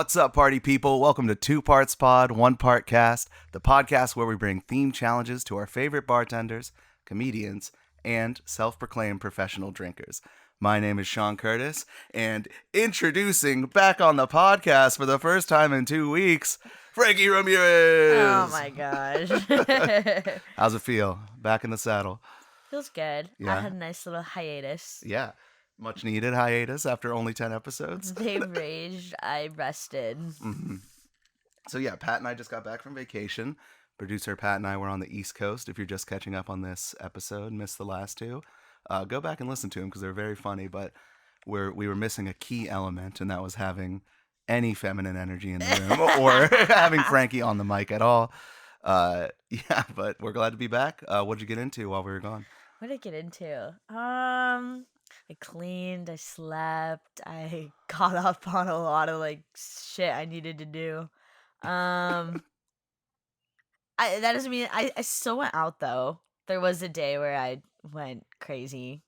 What's up, party people? Welcome to Two Parts Pod, One Part Cast, the podcast where we bring theme challenges to our favorite bartenders, comedians, and self-proclaimed professional drinkers. My name is Sean Curtis, and introducing back on the podcast for the first time in 2 weeks, Frankki Ramirez. Oh my gosh. How's it feel? Back in the saddle. Feels good. Yeah. I had a nice little hiatus. Yeah. Much needed hiatus after only 10 episodes. They raged. I rested. Mm-hmm. So yeah, Pat and I just got back from vacation. Producer Pat and I were on the East Coast. If you're just catching up on this episode, missed the last two, go back and listen to them because they're very funny. But we were missing a key element, and that was having any feminine energy in the room or having Frankki on the mic at all. Yeah, but we're glad to be back. What did you get into while we were gone? What did I get into? I cleaned, I slept, I caught up on a lot of shit I needed to do. That doesn't mean I still went out though. There was a day where I went crazy.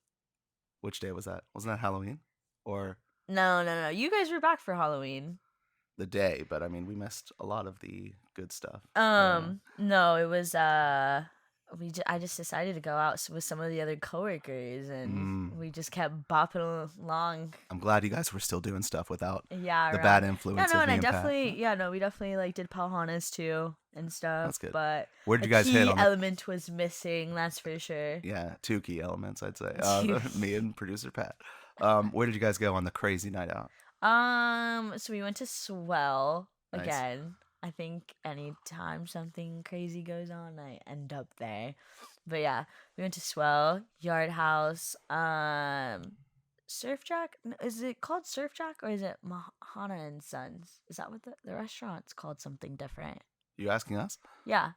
Which day was that? Wasn't that Halloween? Or No. You guys were back for Halloween. The day, but I mean we missed a lot of the good stuff. No, it was I just decided to go out with some of the other coworkers, and we just kept bopping along. I'm glad you guys were still doing stuff without the right. bad influence. Yeah, no, of and me I and definitely, Pat. We definitely did Pauhanas too and stuff. That's good. But where did you guys hit on? The element was missing. That's for sure. Yeah, two key elements, I'd say. Me and producer Pat. Where did you guys go on the crazy night out? So we went to Swell again. Nice. I think anytime something crazy goes on, I end up there. But yeah, we went to Swell, Yard House, Surf Jack. Is it called Surf Jack or is it Mahana and Sons? Is that what the restaurant's called? Something different. You asking us? Yeah.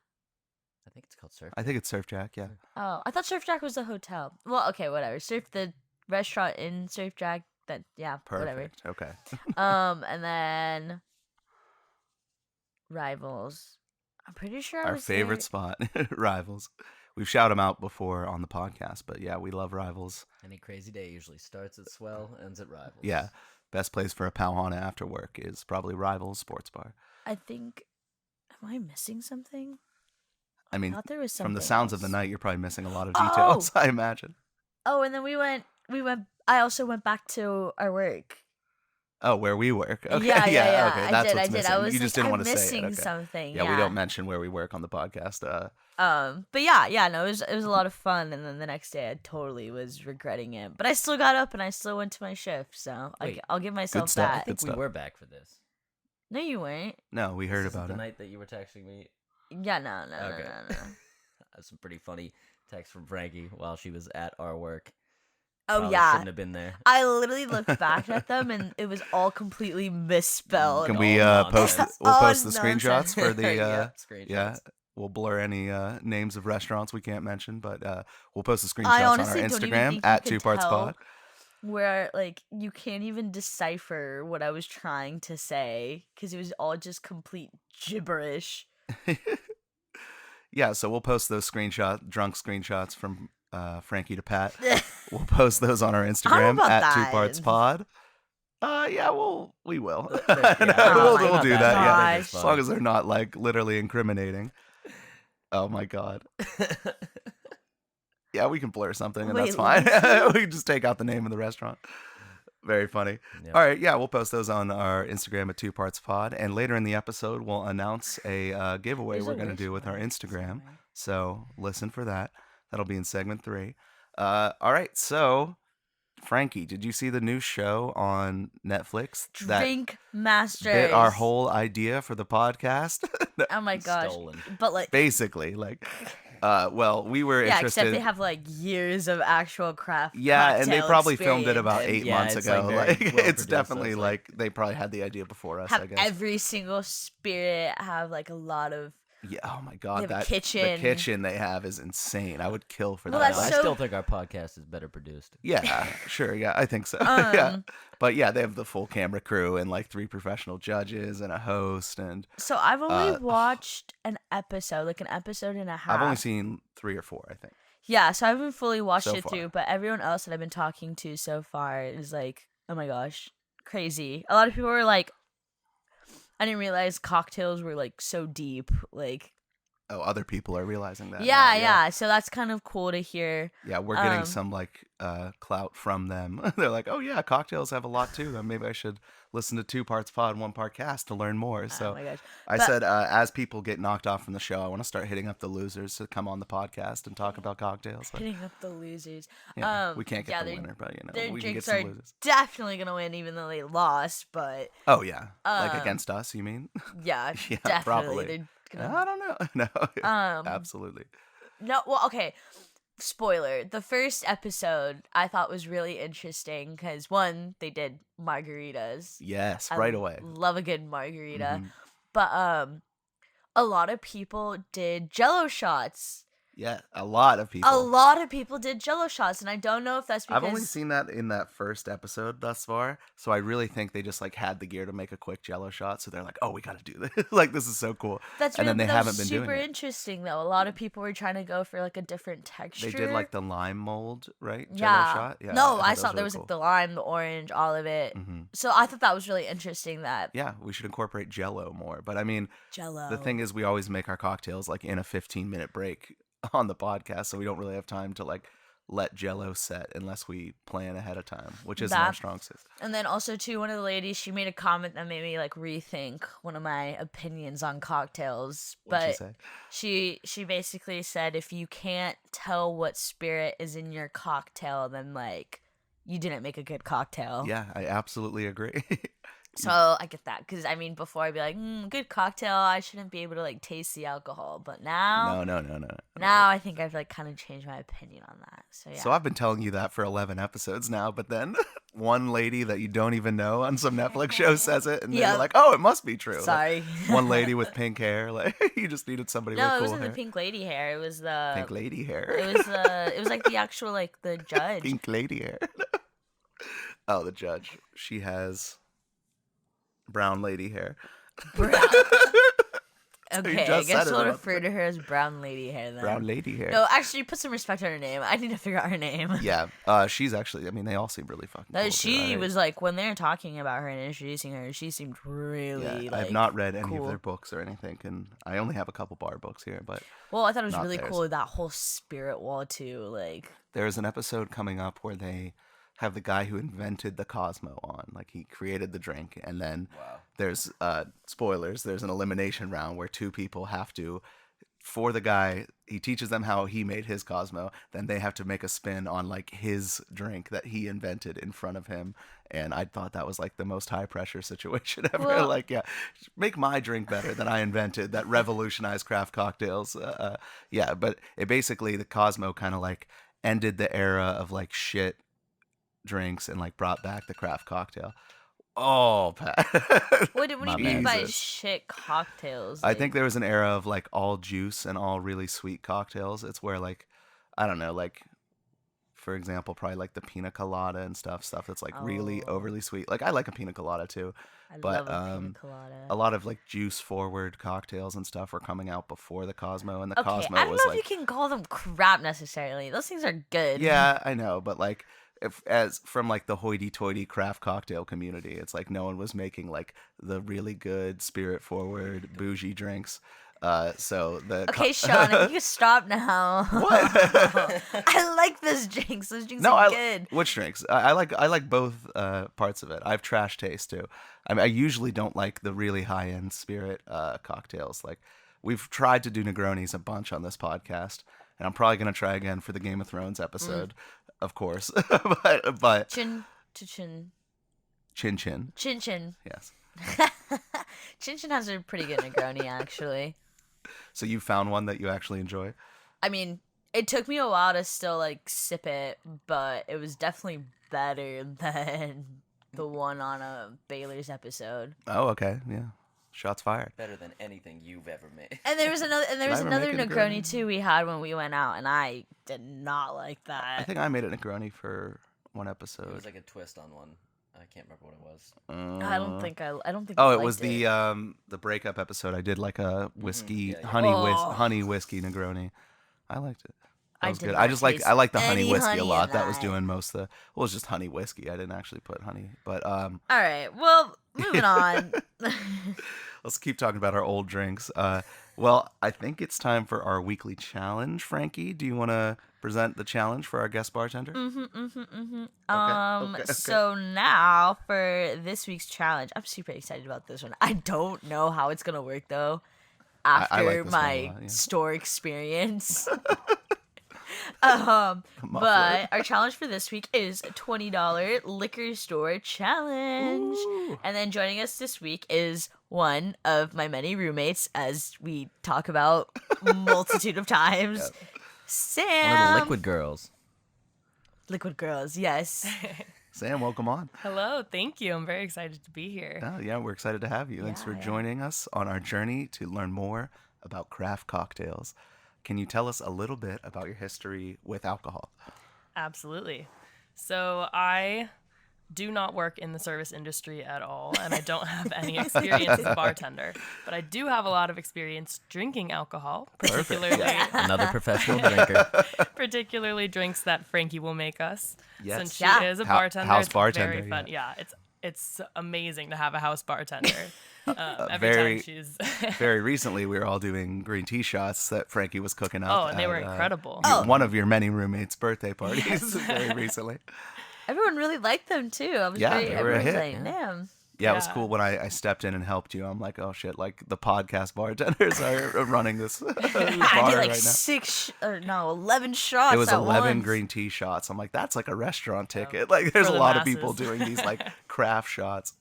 I think it's called Surf. I think it's Surf Jack. Yeah. Oh, I thought Surf Jack was the hotel. Well, okay, whatever. The restaurant in Surf Jack. Perfect. Whatever. Okay. And then Rivals. I'm pretty sure our favorite spot, Rivals. We've shouted them out before on the podcast, but yeah, we love Rivals. Any crazy day usually starts at Swell, ends at Rivals. Yeah, best place for a Pauhana after work is probably Rivals Sports Bar. I think. Am I missing something? I mean, thought there was from the sounds of the night, you're probably missing a lot of Oh! details. I imagine. Oh, and then we went. I also went back to our work. Oh, where we work. Okay. Yeah. Okay, that's what's I did. missing. I was you just didn't want to say missing it. Okay. something. Yeah, we don't mention where we work on the podcast. But yeah, no, it was a lot of fun, and then the next day I totally was regretting it. But I still got up and I still went to my shift, so I'll give myself stuff. that. I think we were back for this. No, you weren't. No, we heard This about is it. the night that you were texting me. Yeah, no. That's some pretty funny text from Frankki while she was at our work. Oh Probably yeah, shouldn't have been there. I literally looked back at them and it was all completely misspelled. Can we post? We'll post the screenshots for the. Screenshots. Yeah, we'll blur any names of restaurants we can't mention, but we'll post the screenshots on our Instagram at 2partspod. Where you can't even decipher what I was trying to say because it was all just complete gibberish. Yeah, so we'll post those drunk screenshots from Frankki to Pat. We'll post those on our Instagram at 2partspod. Yeah, we will. We'll do that. Yeah, as long as they're not literally incriminating. Oh my god. Yeah, we can blur something and that's fine. We can just take out the name of the restaurant. Very funny. Yep. All right, yeah, we'll post those on our Instagram at 2partspod, and later in the episode we'll announce a giveaway we're going to do with our Instagram. So listen for that. That'll be in segment 3. All right, so Frankki, did you see the new show on Netflix? Drink Masters. Bit our whole idea for the podcast. Oh my gosh! Stolen. But basically, well, we were interested. Except they have years of actual craft. Yeah, and they probably experience. filmed it about 8 months ago. It's definitely so they probably had the idea before us. Have I guess every single spirit have a lot of. Yeah. Oh my god, the kitchen they have is insane. I would kill for that. I still think our podcast is better produced. Yeah, sure. Yeah, I think so. Yeah, but yeah, they have the full camera crew and 3 professional judges and a host and. So I've only watched an episode, an episode and a half. I've only seen 3 or 4, I think. Yeah, so I haven't fully watched it far. through, but everyone else that I've been talking to so far is oh my gosh, crazy. A lot of people were I didn't realize cocktails were like so deep. Like, Oh, other people are realizing that. yeah, now, yeah. So that's kind of cool to hear. Yeah, we're getting some like clout from them. They're like, "Oh yeah, cocktails have a lot too. Then maybe I should listen to 2 parts pod, 1 part cast to learn more." Oh So my gosh. I But said, as people get knocked off from the show, I want to start hitting up the losers to come on the podcast and talk about cocktails. Like, hitting up the losers. yeah, we can't get yeah, the their- winner, but Their we can get drinks some are losers. definitely gonna win, even though they lost. But Oh yeah, like um, against us, you mean? yeah, Yeah, definitely. probably. They're gonna. I don't know. No, Um, absolutely. no, well, okay. Spoiler: the first episode I thought was really interesting because one, they did margaritas. Yes, I right away. love a good margarita, Mhm. but a lot of people did Jello shots. Yeah, a lot of people. A lot of people did Jello shots, and I don't know if that's because I've only seen that in that first episode thus far, so I really think they just like had the gear to make a quick Jello shot. So they're like, "Oh, we got to do this! Like this is so cool." that's and really, then they that was haven't been doing super it. interesting though. A lot of people were trying to go for like a different texture. They did like the lime mold, right? Jello yeah. shot. Yeah. No, I I thought saw that there was was really like the lime, the orange, all of it. cool. Mhm. So I thought that was really interesting. That Yeah, we should incorporate Jello more. But I mean, Jello. the thing is, we always make our cocktails like in a 15-minute break on the podcast, so we don't really have time to like let Jello set unless we plan ahead of time, which isn't our That- strong suit. And then also too, one of the ladies, she made a comment that made me like rethink one of my opinions on cocktails. What'd But she say? she basically said if you can't tell what spirit is in your cocktail, then like you didn't make a good cocktail. Yeah, I absolutely agree. So I get that because I mean before I'd be like, good cocktail, I shouldn't be able to like taste the alcohol, but now No. now I think I've like kind of changed my opinion on that. So yeah. So I've been telling you that for 11 episodes now, but then one lady that you don't even know on some Netflix show says it, and then Yep. you're like, "Oh, it must be true." Like, Sorry. one lady with pink hair, like you just needed somebody No, with it cool wasn't hair. the pink lady hair. It was the Pink lady hair. it was like the actual like the judge. Pink lady hair. Oh, the judge. She has brown lady hair. Brown. Okay, I just guess said it we'll about refer to her as brown lady hair then. Brown lady hair. No, actually, put some respect on her name. I need to figure out her name. Yeah, she's actually. I mean, they all seem really fucking cool. She too. was like when they were talking about her and introducing her, she seemed really Yeah, like. I've not read any cool. of their books or anything, and I only have a couple bar books here. But Well, I thought it was not really theirs. cool with that whole spirit wall too. Like, there's an episode coming up where they have the guy who invented the Cosmo on. Like he created the drink, and then Wow. there's spoilers. There's an elimination round where 2 people have to. For the guy, he teaches them how he made his Cosmo. Then they have to make a spin on like his drink that he invented in front of him. And I thought that was like the most high pressure situation ever. Well- Like, yeah, make my drink better than I invented that revolutionized craft cocktails. Yeah, but it basically the Cosmo kind of like ended the era of like shit drinks and like brought back the craft cocktail. Oh, Pat. what do My you mean by Jesus. shit cocktails? I Like, think there was an era of like all juice and all really sweet cocktails. It's where like I don't know, like for example, probably like the pina colada and stuff that's like really Oh. overly sweet. Like I like a pina colada too. I but, love a pina colada. A lot of like juice forward cocktails and stuff were coming out before the Cosmo, and the Okay, Cosmo I don't was know like if you can call them crap necessarily. Those things are good. yeah, I know, but like if as from like the hoity-toity craft cocktail community, it's like no one was making like the really good spirit forward bougie drinks. So the Okay, Sean, I think you can stop now. What? I like those drinks. Those drinks no, are I good. which drinks? I like both parts of it. I have trash taste too. I mean, I usually don't like the really high end spirit cocktails. Like we've tried to do Negronis a bunch on this podcast, and I'm probably gonna try again for the Game of Thrones episode, of course. but Chin to chin. chin chin, Chin chin. yes. Chin chin has a pretty good Negroni, actually. So you found one that you actually enjoy? I mean, it took me a while to still, like, sip it, but it was definitely better than the one on a Baylor's episode. Oh, okay, yeah. Shots fired. Better than anything you've ever made. And there was another, Did I ever another make a Negroni, Negroni? too, we had when we went out, and I did not like I that. think I made a Negroni for one It episode. was like a twist on one. I can't remember what it was. I don't think Oh, I it was liked the breakup episode. I did like a whiskey yeah, yeah. honey whiskey Negroni. I liked it. That I was did good. not I just like taste I like the honey any whiskey honey a in lot. That was that. doing most of the well, it was just honey whiskey. I didn't actually put honey, but All right, well, moving on. Let's keep talking about our old drinks. Well, I think it's time for our weekly challenge. Frankki, do you want to present the challenge for our guest bartender? Okay. So now for this week's challenge, I'm super excited about this one. I don't know how it's gonna work though. I like After this one a my lot, yeah. store experience. Come on, But our challenge for this week is a $20 liquor store challenge. Ooh. And then joining us this week is one of my many roommates, as we talk about multitude of times. Yep. Sam. One of the liquid girls. Liquid girls, yes. Sam, welcome on. Hello, thank you. I'm very excited to be here. Oh, yeah, we're excited to have you. Thanks for joining us on our journey to learn more about craft cocktails. Can you tell us a little bit about your history with alcohol? Absolutely. So I do not work in the service industry at all, and I don't have any experience as a bartender, but I do have a lot of experience drinking alcohol, particularly Another professional drinker. particularly drinks that Frankki will make us. Yes. Since she Yeah. is a Hou- bartender, house it's bartender, very fun. Yeah, it's amazing to have a house bartender. Every very- time she's Very recently, we were all doing green tea shots that Frankki was cooking up. Oh, and they were at, incredible. One of your many roommates' birthday parties very recently. Everyone really liked them too. I was Yeah, very, they were a everyone was hit. like, damn. Yeah, it was Yeah. cool when I stepped in and helped you. I'm like, oh shit, like the podcast bartenders are running this bar I did right like now. 11 shots. It was at 11 once. green tea shots. I'm like, that's like a restaurant ticket. Like, there's a the lot of people masses. doing these like craft shots.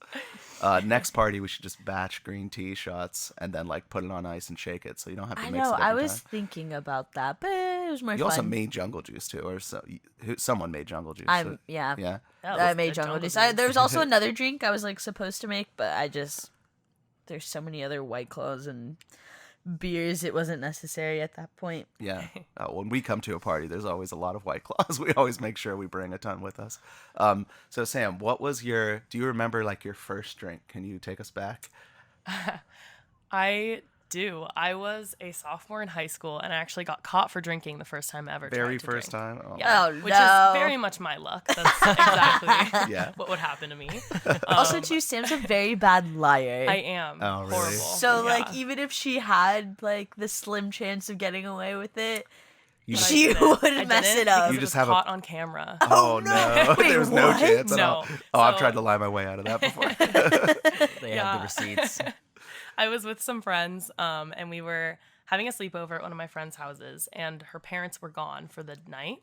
Next party, we should just batch green tea shots and then like put it on ice and shake it, so you don't have to I mix know. it I every was time. thinking about that, but it was more You fun. also made jungle juice too, or someone made jungle juice. I'm yeah. Yeah. That I was made good jungle jungle juice. juice. There was also another drink I was like supposed to make, but there's so many other White Claws and beers. It wasn't necessary at that point. Yeah. When we come to a party, there's always a lot of White Claws. We always make sure we bring a ton with us. So Sam, do you remember like your first drink? Can you take us back? I do. I was a sophomore in high school, and I actually got caught for drinking the first time I ever Very tried to first drink. time? Oh. Yeah, Oh, which no. is very much my luck. That's exactly Yeah. what would happen to me. Also, too, Sam's a very bad liar. I am Oh, really? horrible. So, Yeah. like, even if she had, like, the slim chance of getting away with it, You But just, I she didn't. would I mess didn't it up. because You it just was have a- caught on camera. oh no, Wait, there was no what? chance at No. all. Oh, I've So- tried to lie my way out of that before. They have Yeah. the receipts. I was with some friends, and we were having a sleepover at one of my friends' houses, and her parents were gone for the night.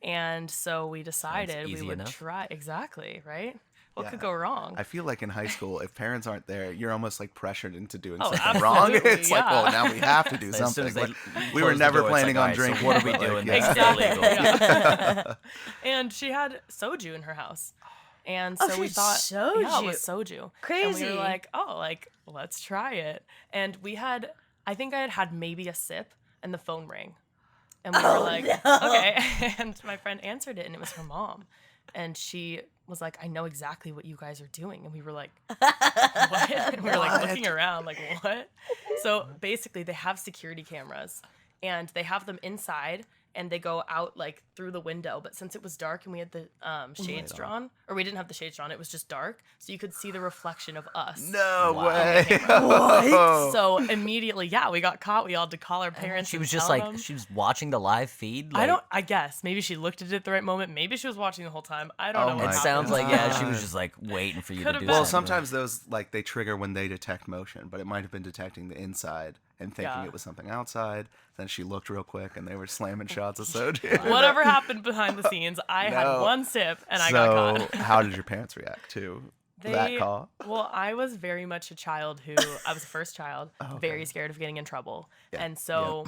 And so we decided we easy would enough. try. Exactly, right? What Yeah. could go wrong? I feel like in high school, if parents aren't there, you're almost like pressured into doing Oh, something wrong. absolutely, It's like, well, yeah. now we have to do As soon something. as they Like, we close were the never door, it's planning like, on "All right, so drinking. what are we but, like, doing? yeah. This is illegal." Exactly. And she had soju in her house. And Oh, so she we had thought, yeah, it was soju. soju. And Crazy. we were like, oh, like, let's try it. And I think I had maybe a sip, and the phone rang. And we were like, no. okay. And my friend answered it, and it was her mom. And she was like, I know exactly what you guys are doing. And we were like, what? And we were like looking around, like, what? So basically, they have security cameras, and they have them inside, and they go out like through the window. But since it was dark and we had the shades drawn, or we didn't have the shades drawn, it was just dark, so you could see the reflection of us. No Wow. way. What? So immediately, yeah, we got caught. We all had to call our parents. She and was just tell like, them. she was watching the live feed. Like, I guess maybe she looked at it at the right moment. Maybe she was watching the whole time. I don't Oh know. my what It happened. sounds like, yeah, she God. was just like waiting for you Could've to do been. Well, something. sometimes those like they trigger when they detect motion, but it might have been detecting the inside and thinking Yeah. it was something outside. Then she looked real quick, and they were slamming shots of soju. Whatever happened behind the scenes, I had No. one sip and I So, got caught. how did your parents react to that They- call? Well, I was very much a child who I was the first child, very scared of getting in trouble. Yeah, And so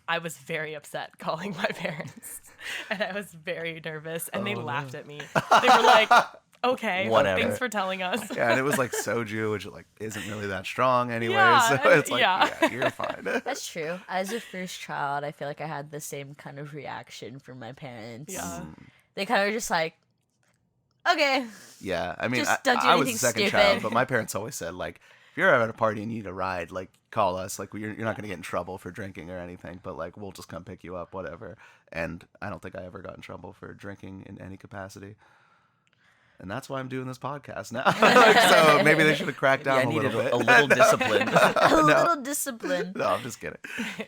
I was very upset calling my parents. And I was very nervous and they laughed at me. They were like, "Okay, Whatever. thanks for telling us." Yeah, and it was like soju, which like isn't really that strong anyway. Yeah, so and- it's like, yeah. yeah, you're fine. That's true. As a first child, I feel like I had the same kind of reaction from my parents. Yeah. They kind of just like, okay. Yeah, I mean, Just don't do I was the anything second stupid. child, but my parents always said like, if you're ever at a party and you need a ride, like call us. Like you're not gonna get in trouble for drinking or anything, but like we'll just come pick you up, whatever. And I don't think I ever got in trouble for drinking in any capacity. And that's why I'm doing this podcast now. So maybe they should have cracked down I a needed little bit. a little discipline. A little discipline. No, I'm just kidding.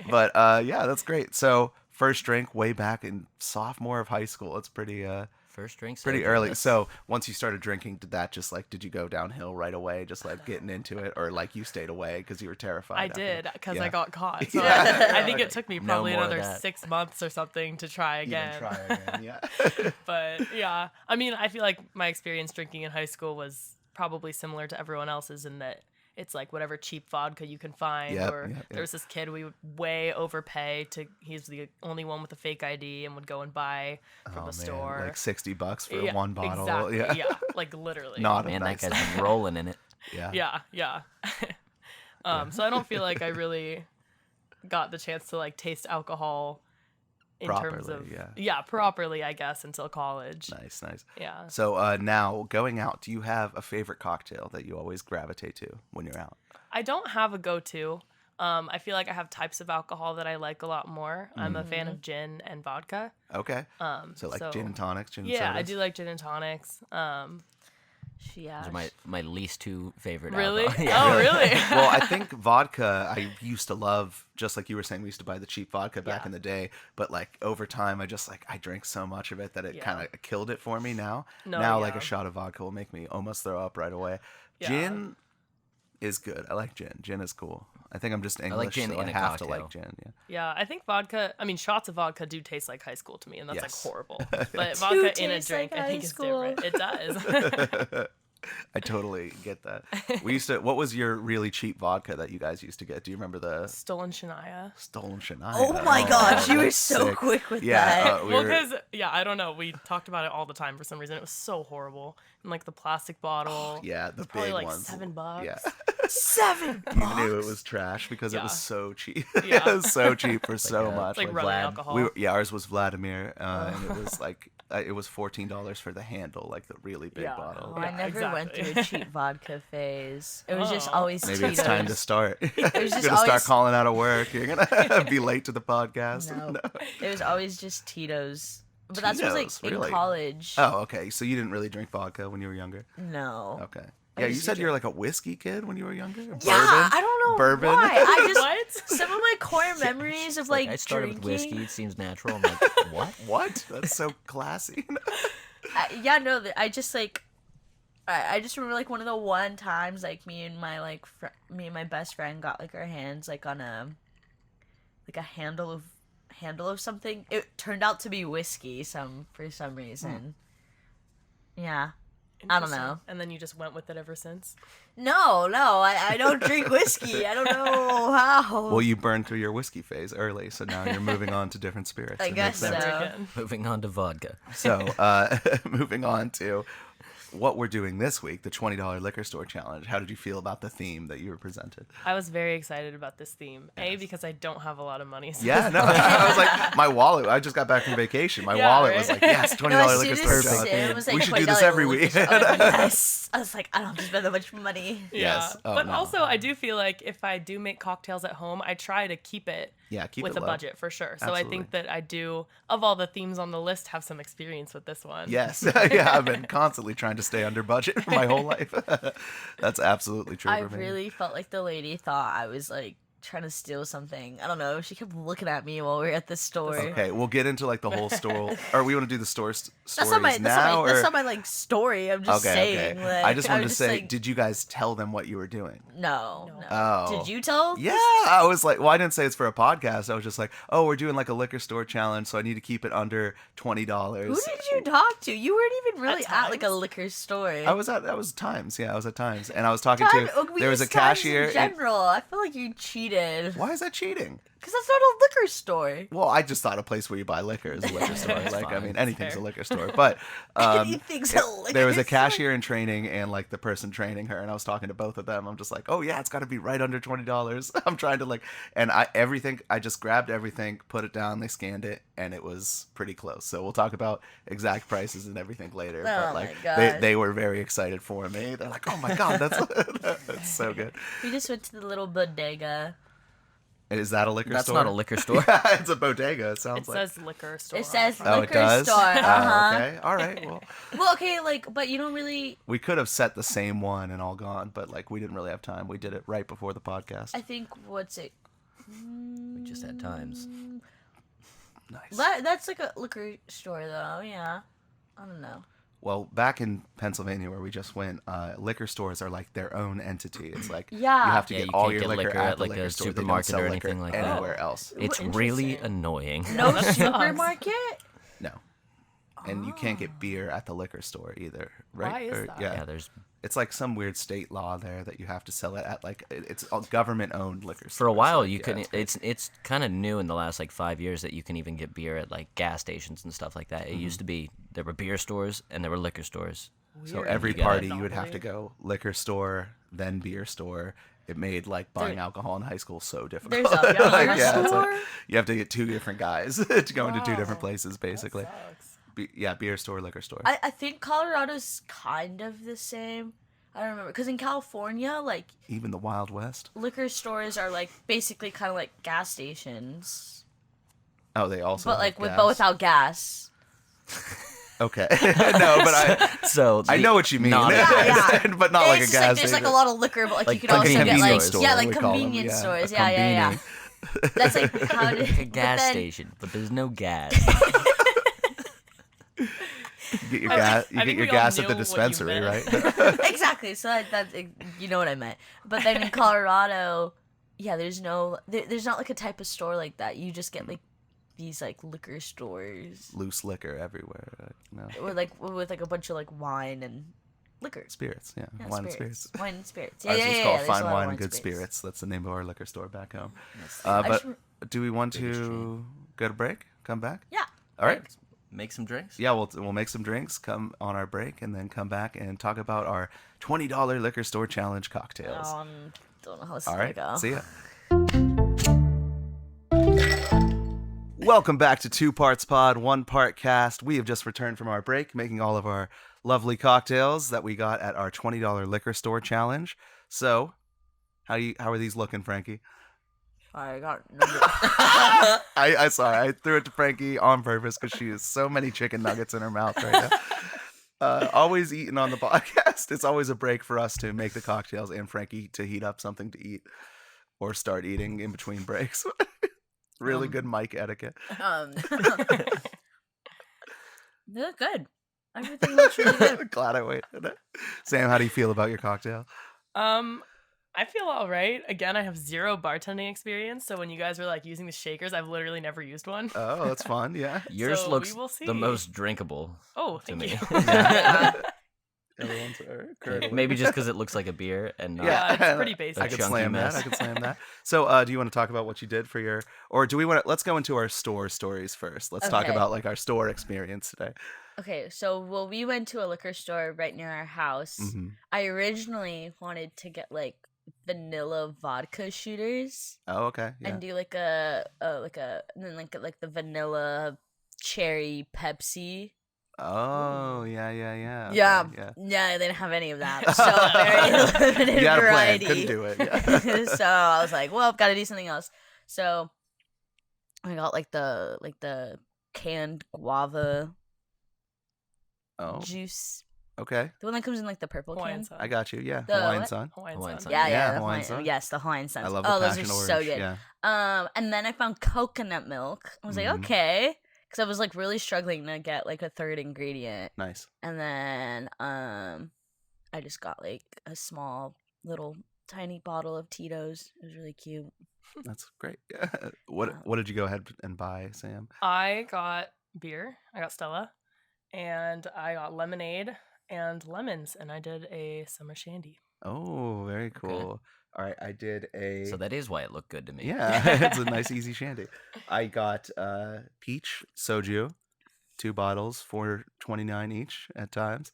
But yeah, that's great. So first drink way back in sophomore of high school. It's pretty First drink. pretty Soju. early. That's- So once you started drinking, did you go downhill right away, just like getting into it, or like you stayed away because you were terrified? I after did that? because Yeah. I got caught. So Yeah. I think it took me No probably more of another that. 6 months or something to try Even again. try again. Yeah. But yeah, I mean, I feel like my experience drinking in high school was probably similar to everyone else's in that it's like whatever cheap vodka you can find. Yep, Or yep, there was this kid we would way overpay to. He's the only one with a fake ID and would go and buy from the store. like $60 for Yeah, one bottle. Exactly. Yeah. Yeah, like literally. Not a Man, nice. that guy's been rolling in it. Yeah. Yeah. So I don't feel like I really got the chance to like taste alcohol in terms Properly, of yeah. properly, I guess, until college. Nice. Yeah. So now going out, do you have a favorite cocktail that you always gravitate to when you're out? I don't have a go-to. I feel like I have types of alcohol that I like a lot more. I'm a fan of gin and vodka. Okay. So like gin and tonics, gin and Yeah, I sodas? do like gin and tonics. Yeah. Those are my least two favorite. Really? alcohol. Yeah. Oh, really? Well, I think vodka I used to love, just like you were saying, we used to buy the cheap vodka back Yeah. in the day, but like over time I drank so much of it that it Yeah. kind of killed it for me now. No, Now like yeah. a shot of vodka will make me almost throw up right away. Yeah. Gin is good. I like gin. Gin is cool. I think I'm just English, gin so I in a have to cocktail. like gin. Yeah. Yeah, I think vodka. I mean, shots of vodka do taste like high school to me, and that's Yes. like horrible. But vodka in a taste drink, like I think high is school. different. It does. I totally get that. We used to. What was your really cheap vodka that you guys used to get? Do you remember the Stolen Shania. Stolen Shania? Oh my gosh, you were that's so sick. quick with Yeah, that. we Well, were- because I don't know. We talked about it all the time for some reason. It was so horrible. And like the plastic bottle. yeah, the Probably big like ones. $7. Yeah, $7. you knew it was trash because it Yeah. was so cheap. Yeah. it was so cheap for so a- much. It's like Like rubbing Vlad. alcohol. Ours was Vladimir, and it was like it was $14 for the handle, like the really big Yeah. bottle. Oh, I Yeah, never went exactly. through a cheap vodka phase. It was just Oh. always Maybe Tito's. it's time to start. You're was gonna just start always- calling out of work. You're gonna be late to the podcast. No. It was always just Tito's. But that's was like Tito's, in really? college. Oh, okay. So you didn't really drink vodka when you were younger? No. Okay. I Yeah, you used to said you were drink- like a whiskey kid when you were younger? Bourbon? Yeah, I don't know Bourbon? why. I just What? some of my core memories of like I started drinking. with whiskey. It seems natural. I'm like, what? What? That's so classy. Yeah, no, I just like I just remember like one of the one times like me and my best friend got like our hands like on a handle of something. It turned out to be whiskey for some reason. Yeah. I don't know. Interesting. And then you just went with it ever since. No, I don't drink whiskey. I don't know how. Well, you burned through your whiskey phase early, so now you're moving on to different spirits. I It guess makes sense. so. Never again. Moving on to vodka. So, moving on to what we're doing this week, the $20 liquor store challenge. How did you feel about the theme that you were presented? I was very excited about this theme. A, because I don't have a lot of money. So Yeah, no, I was like, my wallet. I just got back from vacation. My Yeah, wallet right? was like, yes, $20 No, as liquor soon store as challenge. Sam was like, We should do this $20 every liquor week. store, I was like, yes. I was like, I don't have to spend that much money. Yeah. Yes. Oh, But no. also, I do feel like if I do make cocktails at home, I try to keep it Yeah, keep with it a low. budget for sure. So Absolutely. I think that I do, of all the themes on the list, have some experience with this one. Yes. Yeah, I've been constantly trying to stay under budget for my whole life. That's absolutely true I for me. really felt like the lady thought I was like trying to steal something. I don't know. She kept looking at me while we were at the store. Okay, we'll get into like the whole store. Or we want to do the stories That's not my now? that's or... not my like story. I'm just saying. Like, I just wanted to was say, like, did you guys tell them what you were doing? no. Oh. Did you tell? Yeah, I was like, well, I didn't say it's for a podcast. I was just like, oh, we're doing like a liquor store challenge, so I need to keep it under $20. Who did you talk to? You weren't even really at like a Times? liquor store. I was Times. Yeah, I was at Times, and I was talking Time- to. we There was a use Times cashier. In general, I feel like you cheated. Why is that cheating? Because that's not a liquor store. Well, I just thought a place where you buy liquor is a liquor store. That's Like, I fine. mean, anything's Fair. a liquor store. But Anything's a liquor there was a store. cashier in training and like the person training her, and I was talking to both of them. I'm just like, oh yeah, it's got to be right under $20. I'm trying to like, and I just grabbed everything, put it down, they scanned it, and it was pretty close. So we'll talk about exact prices and everything later. Oh but my like, God. they were very excited for me. They're like, oh my god, that's that's so good. We just went to the little bodega. Is that a liquor That's store? not a liquor store. Yeah, it's a bodega. It sounds It like. says liquor store. It says Oh, it liquor does. store. Uh-huh. Okay. All right. Well, Well, okay, like, but you don't really. we could have set the same one and all gone, but like we didn't really have time. We did it right before the podcast. I think what's it? We just had times. Nice. That's like a liquor store, though. Yeah, I don't know. Well, back in Pennsylvania where we just went, liquor stores are like their own entity. It's like Yeah. you have to Yeah, get you all can't your get liquor liquor at at, the like, liquor a store. They don't supermarket sell or liquor anything like that. anywhere else. It's Well, really interesting. annoying. No That sucks. supermarket. No. And you can't get beer at the liquor store either, right? Why is that? Yeah. Yeah, there's It's like some weird state law there that you have to sell it at like it's all government-owned liquor stores. for a while Like, you yeah, couldn't. it's It's kind of new in the last like 5 years that you can even get beer at like gas stations and stuff like that. It used to be there were beer stores and there were liquor stores. So Weird. every You gotta- party you would have to go liquor store, then beer store. It made like buying alcohol in high school so difficult. There's a beer Like, yeah, it's store? like, you have to get two different guys to go into two different Wow. places, basically. Sucks. Yeah, beer store, liquor store. I think Colorado's kind of the same. I don't remember because in California, like Even the Wild West. liquor stores are like basically kind of like gas stations, Oh, they also. but have like with gas. but without gas. Okay, no, but So I know what you mean, not- Yeah, but not like a It's gas just like there's station. like a lot of liquor, but like, you Like can also get convenience like store, yeah, like we call them, convenience yeah. stores. A Yeah. conveni- That's like how did a but gas then- station, but there's no gas. You get your I gas. think- You I get think your we all gas at knew the what you dispensary, meant. right? Exactly. So that's you know what I meant. But then in Colorado, yeah, there's not like a type of store like that. You just get like these like liquor stores Loose liquor everywhere. No. or like with like a bunch of like wine and liquor. Spirits, yeah, Yeah, wine and spirits. Wine and spirits. Yeah, Ours yeah, was yeah, called there's a Fine lot of Wine and Good Spirits. That's the name of our liquor store back home. I But just- do we want biggest to chain. go to break? Come back? Yeah. All right. Make some drinks. Yeah, we'll make some drinks, come on our break, and then come back and talk about our $20 liquor store challenge cocktails. Don't know how this All is right. gonna go. See ya. Welcome back to Two Parts Pod, One Part Cast. We have just returned from our break, making all of our lovely cocktails that we got at our $20 liquor store challenge. So, how are these looking, Frankki? I got number. I sorry, I threw it to Frankki on purpose because she has so many chicken nuggets in her mouth right now. Always eating on the podcast. It's always a break for us to make the cocktails and Frankki to heat up something to eat or start eating in between breaks. Really good mic etiquette. They look good. Everything looks really good. Glad I waited. Sam, how do you feel about your cocktail? I feel all right. Again, I have zero bartending experience, so when you guys were like using the shakers, I've literally never used one. Oh, that's fun. Yeah. Yours So we looks will see. the most drinkable Oh, to thank me. you. Yeah. Everyone's curdling. Maybe just because it looks like a beer and not. Yeah, it's pretty basic. I could chunky slam mess. that. I could slam that. So, do you want to talk about what you did for your, or do we want to? Let's go into our store stories first. Let's talk Okay. about like our store experience today. Okay, so we went to a liquor store right near our house. Hmm. I originally wanted to get like vanilla vodka shooters Oh, okay. Yeah. and do like a and then like the vanilla cherry Pepsi. Oh, yeah. Okay, Yeah, yeah. yeah, they didn't have any of that. So very limited You had a plan. variety. Couldn't do it. Yeah. So I was like, well, I've got to do something else. So I got like the canned guava Oh, juice, okay. the one that comes in like the purple Hawaiian can. Sun. I got you. Yeah. The Hawaiian what? Sun. Hawaiian Sun. Yeah, Yeah, the Hawaiian Hawaiian. Sun. Yes, the Hawaiian Suns. I love the oh, those passion are orange. so good. Yeah. And then I found coconut milk. I was Mhm. like, okay, because I was like really struggling to get like a third ingredient. Nice. And then I just got like a small little tiny bottle of Titos. It was really cute. That's great. Yeah. What did you go ahead and buy, Sam? I got beer. I got Stella, and I got lemonade and lemons, and I did a summer shandy. Oh, very cool. All right, I did a. So that is why it looked good to me. Yeah, it's a nice easy shandy. I got peach soju, 2 bottles, $4.29 each at times.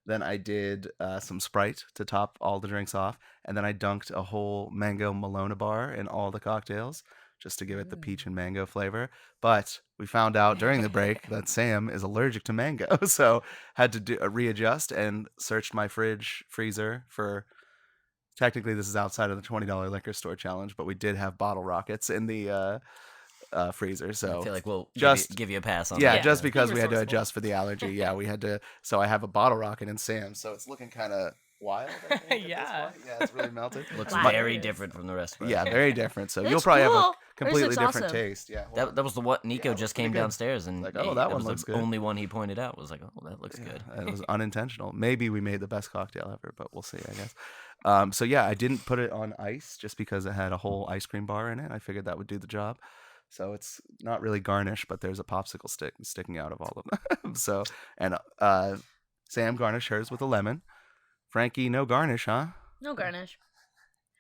Then I did some Sprite to top all the drinks off, and then I dunked a whole Mango Melona Bar in all the cocktails just to give it the peach and mango flavor. But we found out during the break that Sam is allergic to mango, so had to readjust and searched my freezer for technically this is outside of the $20 liquor store challenge, but we did have bottle rockets in the freezer. So I feel like we'll just give you a pass on yeah, that. just Be because we had to resourceful. adjust for the allergy. Yeah, we had to. So I have a bottle rocket in Sam's. So it's looking kind of wild. I think, at Yeah. this point. Yeah, it's really melted. Looks Wow. very different from the rest of us. Yeah, very different. So It you'll looks probably have cool. a Yours completely looks different awesome. taste. Yeah. hold on. That was the what Nico looks just pretty came good. downstairs and Like, oh, that one was looks the good. only one he pointed out. Was like, oh, that looks good. It was unintentional. Maybe we made the best cocktail ever, but we'll see, I guess. So yeah, I didn't put it on ice just because it had a whole ice cream bar in it. I figured that would do the job. So it's not really garnish, but there's a popsicle stick sticking out of all of them. So and Sam garnished hers with a lemon. Frankki, no garnish, huh? No garnish.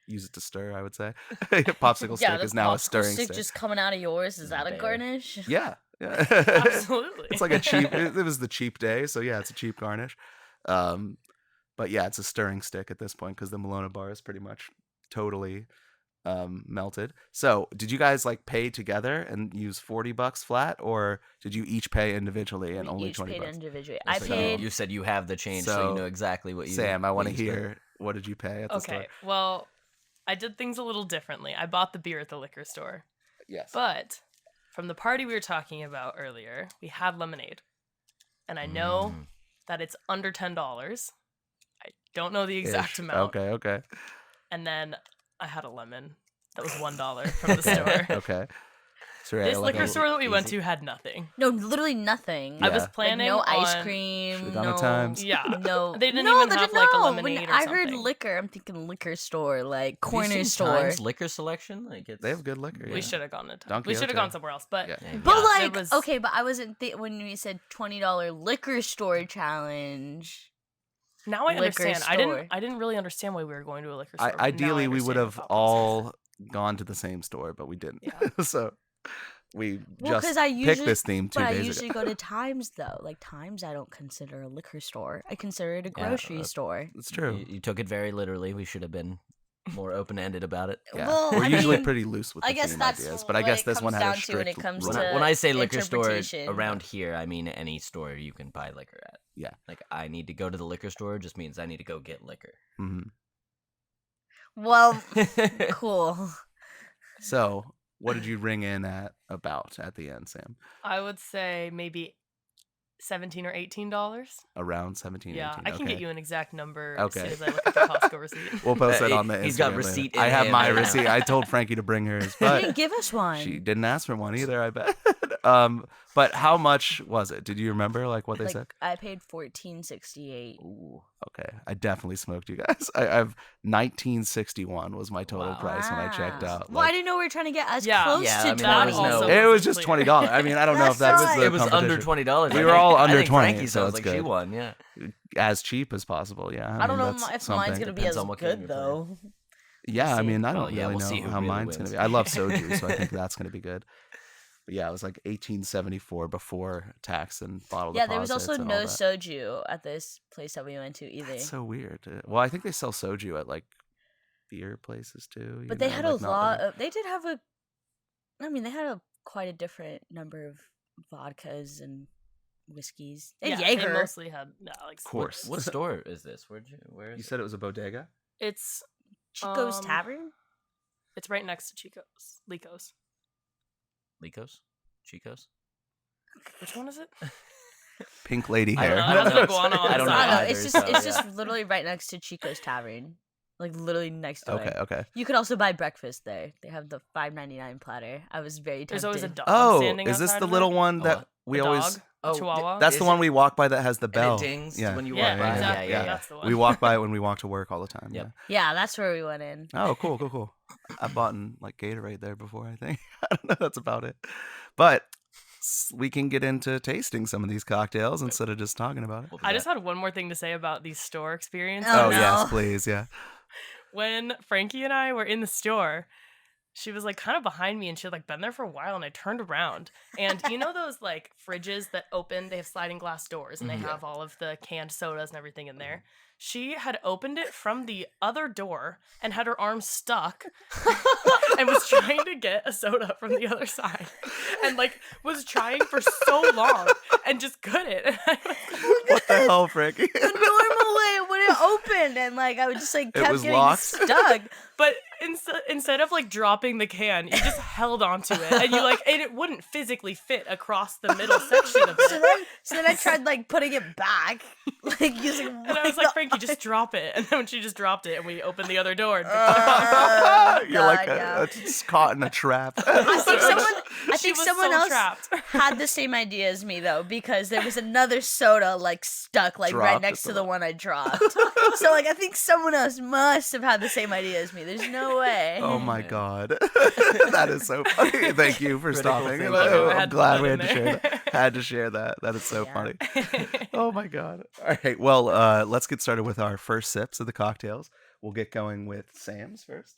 Use it to stir, I would say. Popsicle stick is now a stirring stick. just coming out of yours. Is that a Bear. garnish? Yeah. Yeah. Absolutely. It's like a cheap. It was the cheap day, so yeah, it's a cheap garnish. But yeah, it's a stirring stick at this point because the Melona Bar is pretty much totally melted. So, did you guys like pay together and use $40 flat, or did you each pay individually and We only each $20? paid individually. So I you- paid. You said you have the change, so So, you know exactly what you. Sam, I want to what you spent. hear, what did you pay at the store? Okay, well, I did things a little differently. I bought the beer at the liquor store. Yes. But from the party we were talking about earlier, we had lemonade. And I know that it's under $10. I don't know the exact Ish. amount. Okay. And then I had a lemon that was $1 from the store. Okay. So This like liquor a- store that we went easy. to had nothing. No, literally nothing. Yeah. I was Like, planning no ice on- cream. Should've gone no. at times. Yeah. No, They didn't no, even they have, didn't like, a know. lemonade When or I heard something. liquor, I'm thinking liquor store, like Have you corner seen store. Times liquor selection? Like it's They have good liquor. We Yeah. should have gone to Don We should have Quixote. gone somewhere else. But Yeah. Yeah. But Yeah, like, there was- okay, but I wasn't when we said $20 liquor store challenge. now I liquor understand. store. I didn't really understand why we were going to a liquor store. but now I Ideally, we would understand have the thought process. all gone to the same store, but we didn't. Yeah. So we Well, just 'cause I picked usually- this theme 2 But I days usually ago. go to Times though. Like Times, I don't consider a liquor store. I consider it a Yeah, grocery store. It's true. You took it very literally. We should have been more open ended about it. Yeah. Well, We're I usually mean, pretty loose with the I guess theme that's ideas, but I what guess it this one comes had a down to when strict it comes rule. to When I say liquor store interpretation. around here, I mean any store you can buy liquor at. Yeah. Like I need to go to the liquor store just means I need to go get liquor. Mhm. Well, cool. So, what did you ring in at the end, Sam? I would say maybe $17 or $18. Around 17, Yeah, 18. I can okay. get you an exact number Okay. as soon as I look at the Costco receipt. We'll post that on the Instagram. He's got later. receipt I in have hand my right now. receipt. I told Frankki to bring hers, You but didn't give us one. she didn't ask for one either, I bet. But how much was it? Did you remember like what they like said? I paid $14.68. Ooh, okay. I definitely smoked you guys. I've 1961 was my total Wow. price when I checked Wow. out. Well, I like, didn't know we were trying to get as Yeah. close Yeah, to I mean, 20. that was no- it was just clear. $20. I mean, I don't know if That's that's right. the It was under competition. $20. We were all I under think 20, Frankki so sounds it's like good. she won. Yeah. As cheap as possible. Yeah. I don't mean, know that's if mine's something. going to be Depends as on what kind good, you're though. Yeah, I see. mean, I Well, don't yeah, really we'll see know who how really mine's wins. gonna be. I love soju, so I think that's gonna be good. But yeah, it was like 1874 before tax and bottle Yeah, there was deposits also and all no that. soju at this place that we went to either. That's so weird. Well, I think they sell soju at like beer places too. you But they know, had like, a not lot like- of. They did have a. I mean, they had quite a different number of vodkas and whiskeys. They had They Jaeger. mostly had like Of course. What store is this? Where is You it? said it was a bodega. It's Chico's Um, Tavern. it's right next to Chico's. Lico's. Licos? Chicos? Which one is it? Pink lady I hair. don't- I don't know. Go on, I don't know I don't know. either, It's just so, it's yeah. just literally right next to Chico's Tavern, like literally next to Okay, it. okay. You could also buy breakfast there. They have the $5.99 platter. I was very tempted. There's always a dog Oh, standing is this outside the of little it. one that what? we A always? dog? Oh, Chihuahua? That's the Is one it- we walk by that has the And bell. it dings Yeah. when you Yeah, walk by. exactly. Yeah, yeah. That's the one. We walk by it when we walk to work all the time. Yep. Yeah, that's where we went in. Yeah. Oh, cool. I bought in like Gatorade there before. I think. I don't know. That's about it. But we can get into tasting some of these cocktails instead of just talking about it. What was I that? just had one more thing to say about the store experience. Oh, Oh no. yes, please. Yeah. When Frankki and I were in the store, she was like kind of behind me and she had like been there for a while and I turned around and you know those like fridges that open, they have sliding glass doors and they have all of the canned sodas and everything in there. She had opened it from the other door and had her arm stuck and was trying to get a soda from the other side and like was trying for so long and just couldn't. And I was like, What the hell, Frankie? The normal way it wouldn't open. opened, and like I was just like kept was getting locked? stuck. But instead of like dropping the can, you just held onto it, and it wouldn't physically fit across the middle section of it. So then I tried like putting it back, like using. And I was like, Frankki, just drop it. And then when she just dropped it, and we opened the other door and picked it up. You're like it's caught in a trap. I She think was someone so else trapped. had the same idea as me though, because there was another soda like stuck like right Dropped next at to the the one I dropped. So like I think someone else must have had the same idea as me. There's no way. Oh my man. god. That is so funny. Thank you for Critical stopping. thinking. I'm I had to glad put we it had to in share there. that. Had to share that. That is so Yeah. funny. Oh my god. All right. Well, let's get started with our first sips of the cocktails. We'll get going with Sam's first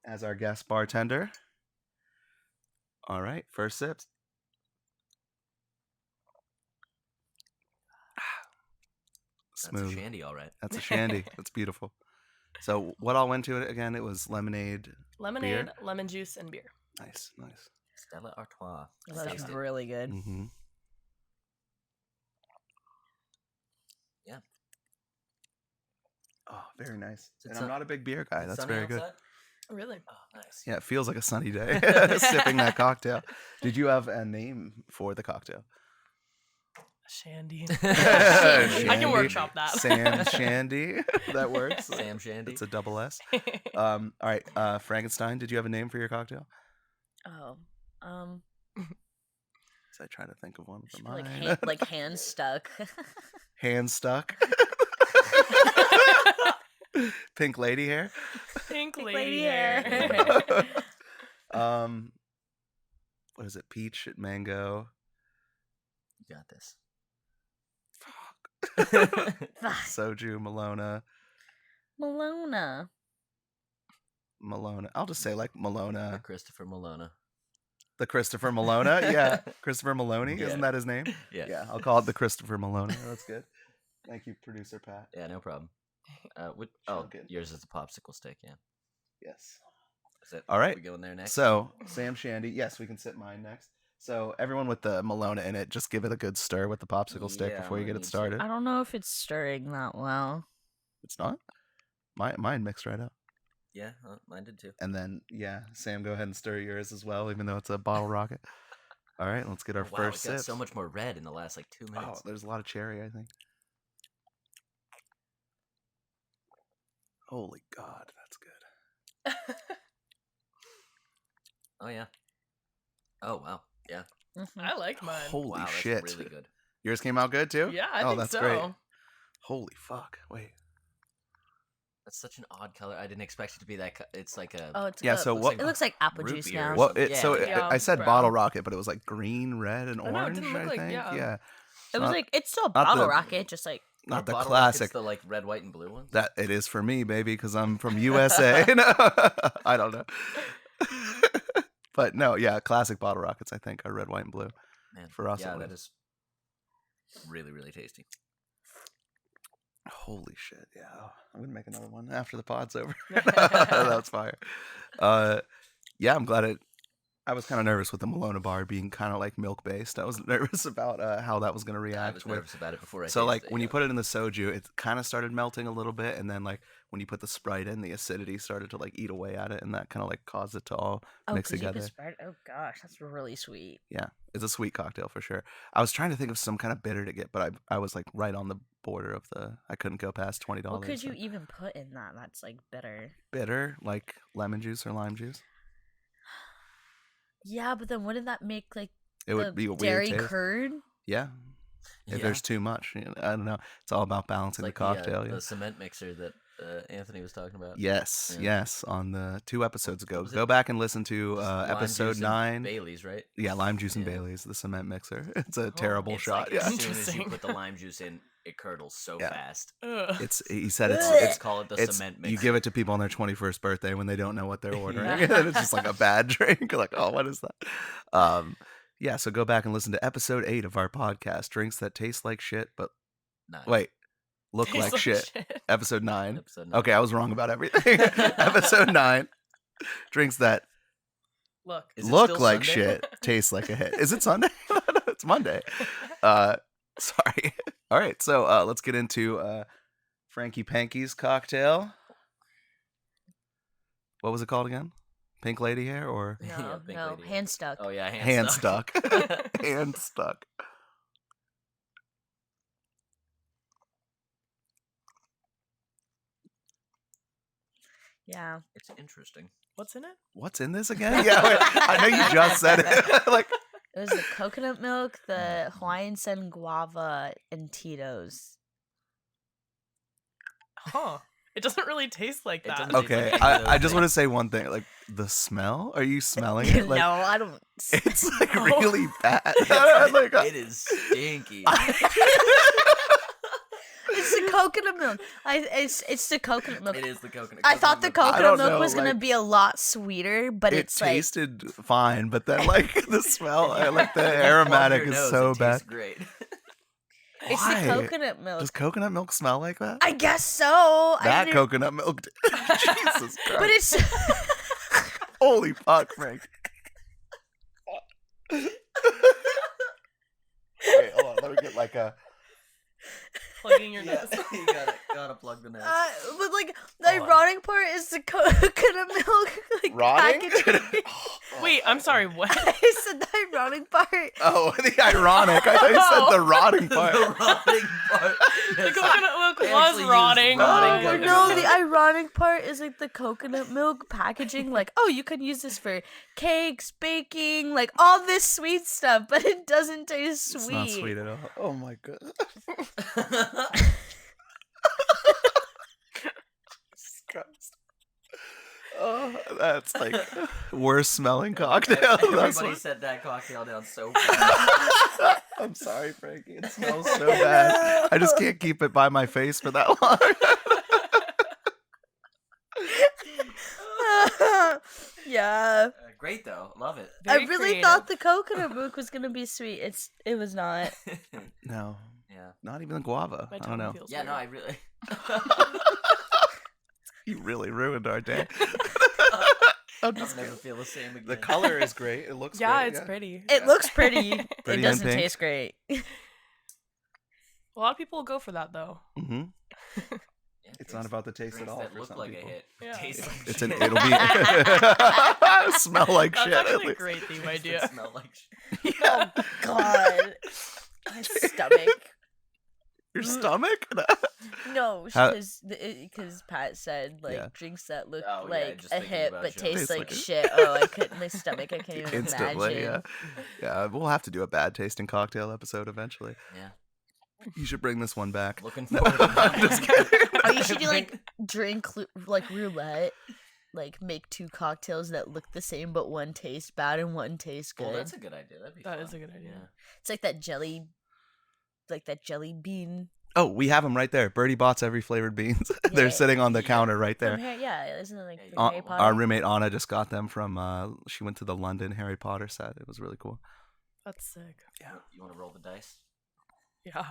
as our guest bartender. All right, first sips. That's a Smooth. Shandy, all right. That's a Shandy. That's beautiful. So what all went to it again? It was lemonade. Lemonade, Beer? lemon juice, and beer. Nice, nice. Stella Artois. That was Tasty. really good. Mm-hmm. Yeah. Oh, very nice. Is it And I'm not a big beer guy. That's Sunny very good. outside? Really? Oh, nice. Yeah, it feels like a sunny day sipping that cocktail. Did you have a name for the cocktail? Shandy. Shandy. I can workshop that. Sam Shandy. That works. Sam Shandy. It's a double S. All right, Frankenstein, did you have a name for your cocktail? Oh, As I try to think of one for like mine. like hand stuck. Hand stuck. Pink lady hair. Pink Lady lady hair. hair. What is it? Peach, mango. You got this. Soju, Melona. Melona. I'll just say like Melona. Christopher Melona. The Christopher Melona? Yeah. Christopher Maloney? Yeah. Isn't that his name? Yeah. Yeah, I'll call it the Christopher Melona. That's good. Thank you, producer Pat. Yeah, no problem. Oh, Sound good. yours is the popsicle stick, yeah. Yes. Is it, All right. We going there next? So, Sam Shandy. Yes, we can sip mine next. So, everyone with the Melona in it, just give it a good stir with the popsicle stick Yeah, before you I get need it to. started. I don't know if it's stirring that well. It's not? Mine mixed right up. Yeah, mine did too. And then, yeah, Sam, go ahead and stir yours as well, even though it's a bottle rocket. All right, let's get our Wow, first it got sip. so much more red in the last like 2 Oh, minutes. there's a lot of cherry, I think. Holy God, that's good. Oh yeah. Oh wow. Yeah. I liked mine. Holy Wow, that's shit. really good. Yours came out good too? Yeah, I Oh, think that's so. great. Holy fuck. Wait. That's such an odd color. I didn't expect it to be that. It's like a. Oh, it's Yeah, good. so what? It looks like apple Root juice beer now. or Well, something. it, so it, Yeah, I said brown. bottle rocket, but it was like green, red, and I know, it orange. didn't look I like- think. yeah. Yeah. It was not- like it's still a not bottle the- rocket, just like Not the Bottle classic. Rocket's the like red, white, and blue one. That it is for me, baby, because I'm from USA. No, I don't know. But no, yeah, classic bottle rockets. I think are red, white, and blue. Man, For us, yeah, at that least. is really, really tasty. Holy shit! Yeah, I'm gonna make another one after the pod's over. That's fire. Yeah, I'm glad it. I was kind of nervous with the Melona Bar being kind of like milk based. I was nervous about how that was gonna I react. was with nervous about it before I. So like tasted it, when you yeah. put it in the soju, it kind of started melting a little bit, and then like when you put the Sprite in, the acidity started to like eat away at it, and that kind of like caused it to all mix 'cause you put together. Sprite? Oh gosh, that's really sweet. Yeah, it's a sweet cocktail for sure. I was trying to think of some kind of bitter to get, but I was like right on the border of the. I couldn't go past $20. What could you even put in that? That's like bitter. bitter like lemon juice or lime juice? Yeah, but then wouldn't that make like It the would be a weird dairy taste. curd? Yeah, if Yeah. there's too much, I don't know. It's all about It's balancing like the cocktail. the yeah. cement mixer that Anthony was talking about. Yes, Yeah. yes. On the 2 episodes ago, was go it? back and listen to Lime episode juice and 9. Bailey's, right? Yeah, lime juice and Yeah. Bailey's, the cement mixer. It's a terrible It's shot. like Yeah, as soon as you Interesting. put the lime juice in, it curdles so Yeah. fast. Ugh. it's. He said it's. Ugh. It's. Call it the It's. cement mixer. You give it to people on their 21st birthday when they don't know what they're ordering, Yeah. and it's just like a bad drink. Like, oh, what is that? Yeah. So go back and listen to episode 8 of our podcast, drinks that taste like shit, but Nine. wait, look Tastes like shit. Episode 9. Episode 9. Okay, I was wrong about everything. Episode 9, drinks that Look. Is it look still like Sunday? shit, taste like a hit. Is it Sunday? It's Monday. Sorry. All right, so let's get into Frankki Panky's cocktail. What was it called again? Pink lady hair or No, Yeah, pink no, lady. hand stuck. Oh yeah, hand stuck? Hand stuck. Yeah. It's interesting. What's in it? What's in this again? Yeah, wait, I know you just said it. Like It was the coconut milk, the Hawaiian Sun guava, and Titos. Huh. It doesn't really taste like It that. doesn't- okay, It's like I just want to say one thing. Like the smell. Are you smelling it? Like no, I don't. it's like really bad. Like, It is stinky. It's the coconut milk. It's the coconut milk. It is the coconut. I thought the milk. I coconut don't milk was know, gonna like- be a lot sweeter, but it it's like tasted fine, but then like the smell, like the If you plug aromatic your is nose, so it bad. tastes great. it's Why? the coconut milk. Does coconut milk smell like that? I guess so. That coconut milk. Jesus Christ! But it's Holy fuck, Frank. Wait, hold on. Let me get like a. Plugging your nose. You gotta plug the nose. but like the ironic part is the coconut milk like Rotting? packaging. Wait, I'm sorry, what? I said the ironic part. Oh, the ironic. I thought you said the rotting part. The rotting part. The coconut milk They was actually use rotting. rotting Oh coconut no, milk. the ironic part is like the coconut milk packaging. Like, oh, you could use this for cakes, baking, like all this sweet stuff, but it doesn't taste sweet. It's not sweet at all. Oh my god. Jesus Christ. Oh, that's like worst smelling cocktail. That's Everybody what- set that cocktail down so fast. I'm sorry, Frankie. It smells so bad. I just can't keep it by my face for that long. Yeah. Great though, love it. I Very really creative. thought the coconut milk was gonna be sweet. It was not. No, Yeah. not even the guava. My I don't tongue know. feels Yeah, no, weird. I really. You really ruined our day. I'm I'll just never kidding. feel the same again. The color is great. It looks Yeah, great. it's pretty. It looks pretty. Pretty It and doesn't pink. taste great. A lot of people will go for that though. Mm-hmm. Yeah, It's not about the taste at drinks all that for look some like people. a hit. Yeah. Taste like It's shit. an. It'll be smell like That's shit. at actually a least. great theme Drinks that idea. smell like shit. Oh God. My stomach. Your stomach? No, How- because Pat said like Yeah. drinks that look Oh, yeah, like just a thinking hit about but shit. taste Tastes like like it. shit. Oh, I couldn't. My stomach. I can't even Instantly, imagine. yeah. We'll have to do a bad tasting cocktail episode eventually. Yeah. You should bring this one back. Looking No, forward to that. I'm just kidding. Oh, you should do like like roulette. Like make two cocktails that look the same, but one tastes bad and one tastes good. Well, that's a good idea. That'd be That fun. is a good idea. Yeah. It's like that jelly bean. Oh, we have them right there. Birdie Bots every flavored beans. They're Yeah. sitting on the Yeah. counter right From there. Harry, yeah, isn't it like Yeah, from you Harry want Potter? Our roommate Anna just got them from. She went to the London Harry Potter set. It was really cool. That's sick. You want to roll the dice? Yeah.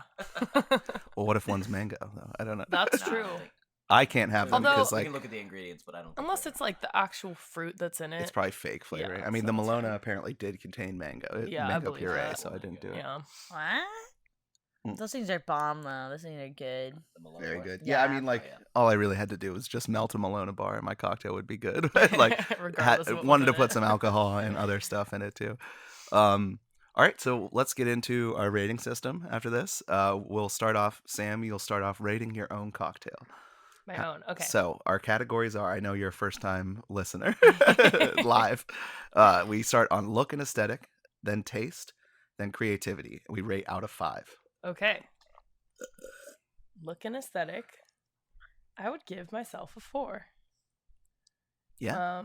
Well, what if one's mango though? I don't know. That's Nah, I true. don't think- I can't have them Although- because we like can look at the ingredients, but I don't. Think Unless they're- it's like the actual fruit that's in it. it's probably fake flavoring. Yeah, I mean, so the that's Malona fine. apparently did contain mango. Yeah, I mango believe puree, that. so I didn't do it. Yeah. What? Mm. Those things are bomb though. Those things are good. the Malona Very Bar. good. Yeah, I Yeah. mean, like Oh, yeah. all I really had to do was just melt a Malona bar, and my cocktail would be good. But, like, Regardless of what was wanted to in put it. some alcohol and other stuff in it too. All right, so let's get into our rating system. After this, we'll start off. Sam, you'll start off rating your own cocktail. My own. Okay. So our categories are: I know you're a first-time listener, live. We start on look and aesthetic, then taste, then creativity. We rate out of 5. Okay. Look and aesthetic. I would give myself a 4. Yeah,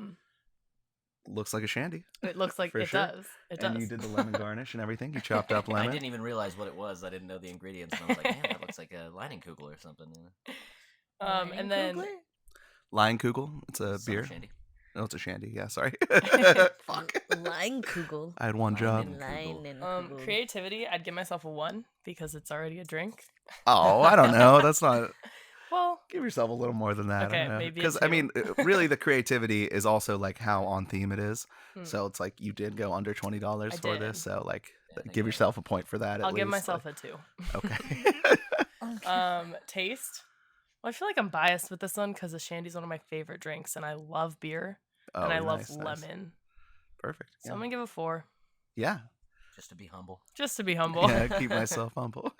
looks like a shandy. It looks like For it sure. does. It And does. you did the lemon garnish and everything. You chopped up I lemon. didn't even realize what it was. I didn't know the ingredients, and I was like, "Man, that looks like a Leinenkugel or something." And then Leinenkugel. It's a Summer beer. shandy. No, it's a shandy. Yeah, sorry. Fuck. Leinenkugel. I had one job. Leinenkugel. creativity, I'd give myself a 1 because it's already a drink. Oh, I don't know. That's not. Well, Give yourself a little more than that. Okay, maybe a Because I 2. mean, really, the creativity is also like how on theme it is. Hmm. So it's like you did go under $20 I for did. this. So like, Yeah, thank give you. yourself a point for that. I'll at give least. myself a 2. Okay. Taste. Well, I feel like I'm biased with this one because the Shandy's one of my favorite drinks, and I love beer, Oh, and I nice, love nice. lemon. Perfect. So I'm gonna give it 4, Yeah. Just to be humble. just to be humble. Yeah, keep myself humble.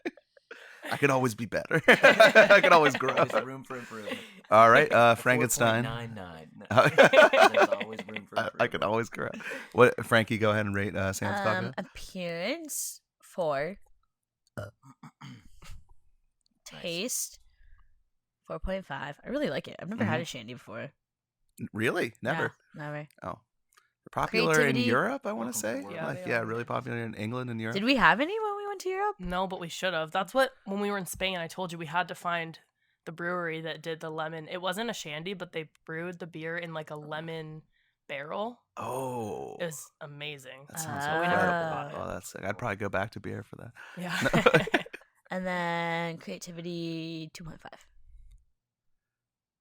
I could always be better. I could always grow. Always room for improvement. All right, Frankenstein. 4.99. No. There's always room for improvement. I could always grow. What, Frankie? Go ahead and rate Sam's cocktail. Appearance 4. Taste 4.5. I really like it. I've never had a Shandy before. Really? Never. Yeah, never. Oh, popular in Creativity. Europe. I want to Welcome to say. the world. Like, Yeah, they are. really popular in England and Europe. Did we have any when we went to Europe? No, but we should have. That's what, when we were in Spain, I told you we had to find the brewery that did the lemon. It wasn't a Shandy, but they brewed the beer in like a lemon barrel. Oh, It was amazing. that sounds Ah. incredible. Oh, that's sick. I'd probably go back to beer for that. Yeah. And then creativity 2.5.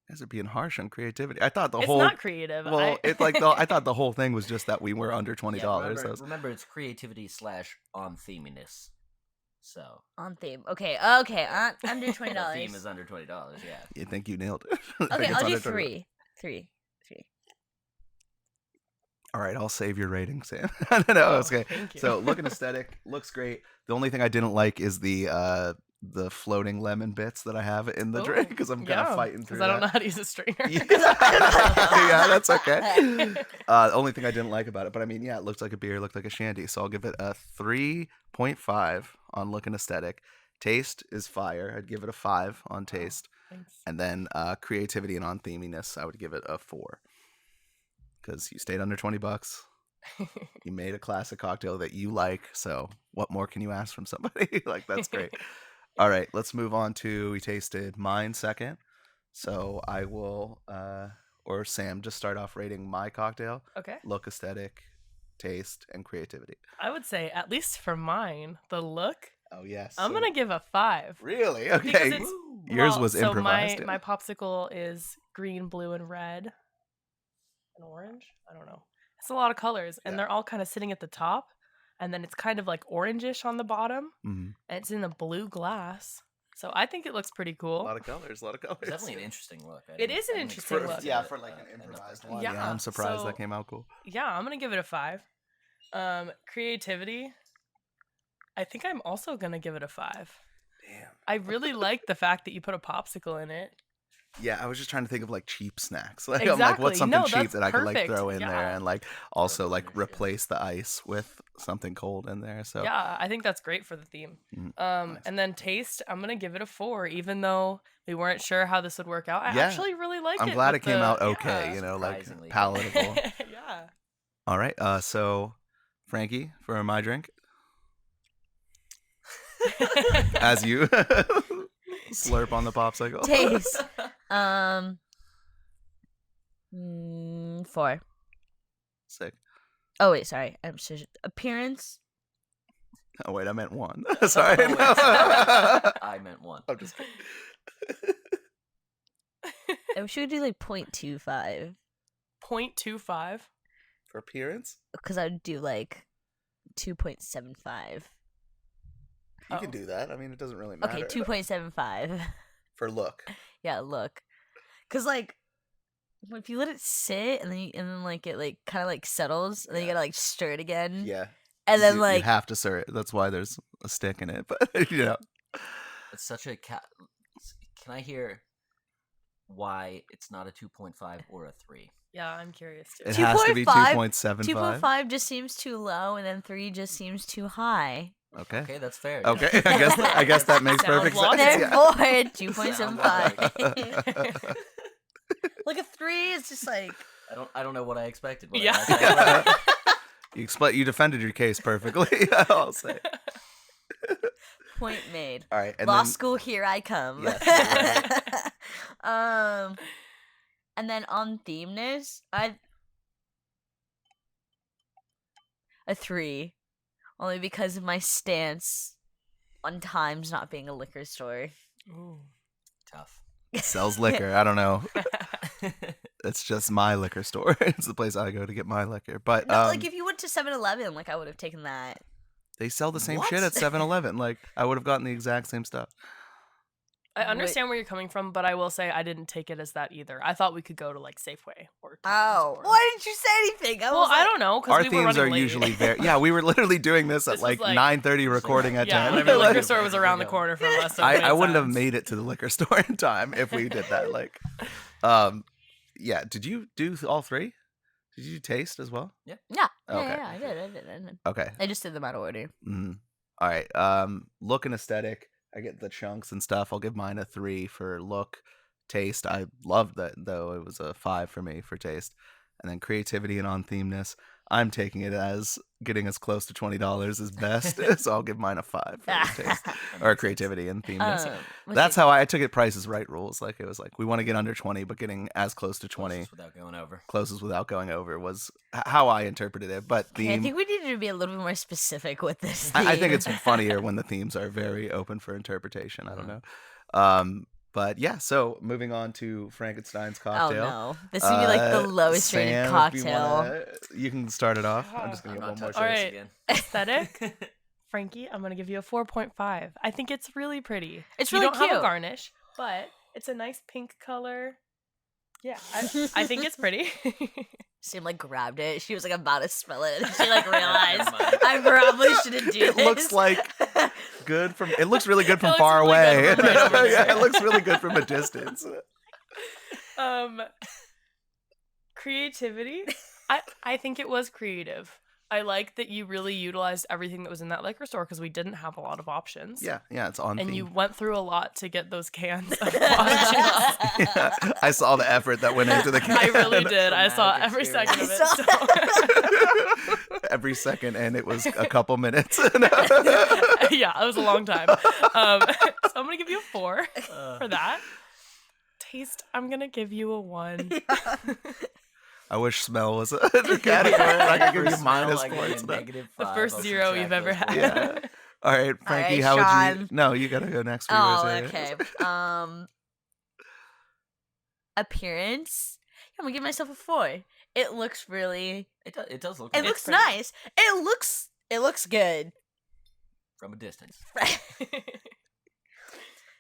You guys are being harsh on creativity. I thought the It's whole. not creative. Well, it's like I thought the whole thing was just that we were under $20. Yeah, So remember, it's creativity / on theminess. So On theme. Okay. Under $20. the theme is under $20. Yeah. you think you nailed it? I think Okay, it's I'll do under $20. 3. 3. All right, I'll save your rating, Sam. No, Oh, it's okay. thank you. So looking aesthetic, looks great. The only thing I didn't like is the floating lemon bits that I have in the drink because I'm kind of fighting through Because I don't know that. how to use a strainer. Yeah, that's okay. The only thing I didn't like about it, but I mean, yeah, it looked like a beer, it looked like a Shandy, so I'll give it a 3.5 on looking aesthetic. Taste is fire. I'd give it a 5 on taste, Thanks. and then creativity and on theminess, I would give it a 4 because you stayed under $20. You made a classic cocktail that you like, so what more can you ask from somebody? Like, that's great. All right, let's move on to, we tasted mine second. So I will, or Sam, just start off rating my cocktail. Okay. Look, aesthetic, taste, and creativity. I would say, at least for mine, the look, Oh, yes. I'm going to give a 5. Really? Because Okay. it's- Yours well, was so improvised. My popsicle is green, blue, and red. And orange? I don't know. It's a lot of colors, and Yeah. they're all kind of sitting at the top, and then it's kind of like orangish on the bottom, Mhm. and it's in a blue glass. So I think it looks pretty A cool. lot of colors, a lot of colors. It's definitely an interesting look. It is an I didn't interesting expect look. it to Yeah, be for like an end up improvised like one. that. Yeah, I'm surprised so- that came out cool. Yeah, I'm going to give it a 5. Creativity, I think I'm also going to give it a 5. Damn. I really like the fact that you put a popsicle in it. Yeah, I was just trying to think of like cheap snacks. Like, I'm like, Exactly. what's something No, cheap that's that I could like perfect. throw in there Yeah. and like also Throw like in there, yeah. replace the ice with something cold in there. So Yeah, I think that's great for the theme. Nice. And then taste, I'm gonna give it a 4, even though we weren't sure how this would work out. I Yeah. actually really like it. I'm glad it with came the- out okay, yeah. you know, like Surprisingly. palatable. Yeah. All right, so Frankie, for my drink, as you slurp on the popsicle. Taste. 4. Sick. Oh wait, sorry. Appearance. Oh wait, I meant 1. Sorry. Oh, wait. No. I meant 1. I'm just kidding. I wish we could do like 0.25 0.25. For appearance, because I'd do like 2.75. you Oh. can do that. I mean, it doesn't really matter. Okay, 2.75. For look. Yeah, look, cause like if you let it sit and then like it like kind of like settles and then you Yeah. gotta like stir it again. Yeah. And then you like have to stir it. That's why there's a stick in it. But you know, It's such a Can I hear why it's not a 2.5 or a 3? Yeah, I'm curious too. it has to be 2.5 2.75. 2.5 just seems too low, and then 3 just seems too high. Okay. Okay, that's fair. Okay. I guess that makes Sounds perfect logical. sense. Yeah. Therefore, 2.75. Like a 3 is just like I don't know what I expected. When I Yeah. asked that question. You defended your case perfectly. I'll say. point made. All right. And Law then, school, here I come. Yes, And then on themeness, a 3, only because of my stance on Times not being a liquor store. Ooh. Tough. sells liquor. I don't know. It's just my liquor store. It's the place I go to get my liquor. But No, like if you went to 7-Eleven, like I would have taken that. they sell the same What? shit at 7-Eleven. Like I would have gotten the exact same stuff. I understand where you're coming from, but I will say I didn't take it as that either. I thought we could go to like Safeway or Target or- Why didn't you say anything? Well, I don't know because Our we were themes running are late. usually very. Yeah, we were literally doing this at This was like like- 9:30, recording at yeah, 10. whenever the liquor Like, store was around the corner from us. So it I made wouldn't have sense. made it to the liquor store in time if we did that. Like, yeah. Did you do all three? Did you taste as well? Yeah. Okay. Yeah, I did. Okay. I just did them out of order. Mm-hmm. All right. Look and aesthetic. I get the chunks and stuff. I'll give mine a 3 for look. Taste, I loved that though. It was a 5 for me for taste. And then creativity and on themeness, I'm taking it as getting as close to $20 as best. So I'll give mine a 5 for taste or creativity and themeness. That's how I took it. Price is Right rules. Like it was like we want to get under 20, but getting as close to 20, Closest without going over. closest without going over was how I interpreted it. But Okay, I theme, think we needed to be a little bit more specific with this. I think theme. it's funnier when the themes are very open for interpretation. I don't know. But yeah, so moving on to Frankenstein's Oh cocktail. no, this is gonna be like the lowest rated Sam, if cocktail. you can start it off. I'm just gonna I'm get one not more touching taste. this Alright. again. Aesthetic, Frankki, I'm gonna give you a 4.5. I think it's really pretty. It's You really don't have a cute. garnish, but it's a nice pink color. Yeah, I think it's pretty. She like grabbed it. She was like about to smell it, and she like realized Never mind. I probably shouldn't do It this. looks like good from. It looks really good from looks far really away. good from right over Yeah, there. it looks really good from a distance. Creativity. I think it was creative. I like that you really utilized everything that was in that liquor store because we didn't have a lot of options. Yeah, it's on And theme. you went through a lot to get those cans of options. Yeah, I saw the effort that went into the can. I really did. I saw Traumatic every second of experience. it. So. Every second, and it was a couple minutes. Yeah, it was a long time. So I'm gonna give you a 4 for that. Taste, I'm gonna give you a 1. I wish smell was a category. I could give you For smell, minus I give points. you But negative The 5. first I'll 0 you've subtract ever those had. points. yeah. All right, Frankie, right, how would Sean. you? No, you gotta go next. For Oh, yours, okay. Appearance. I'm gonna give myself a 4. It looks really. It does look. It like looks pretty. nice. It looks good. from a distance.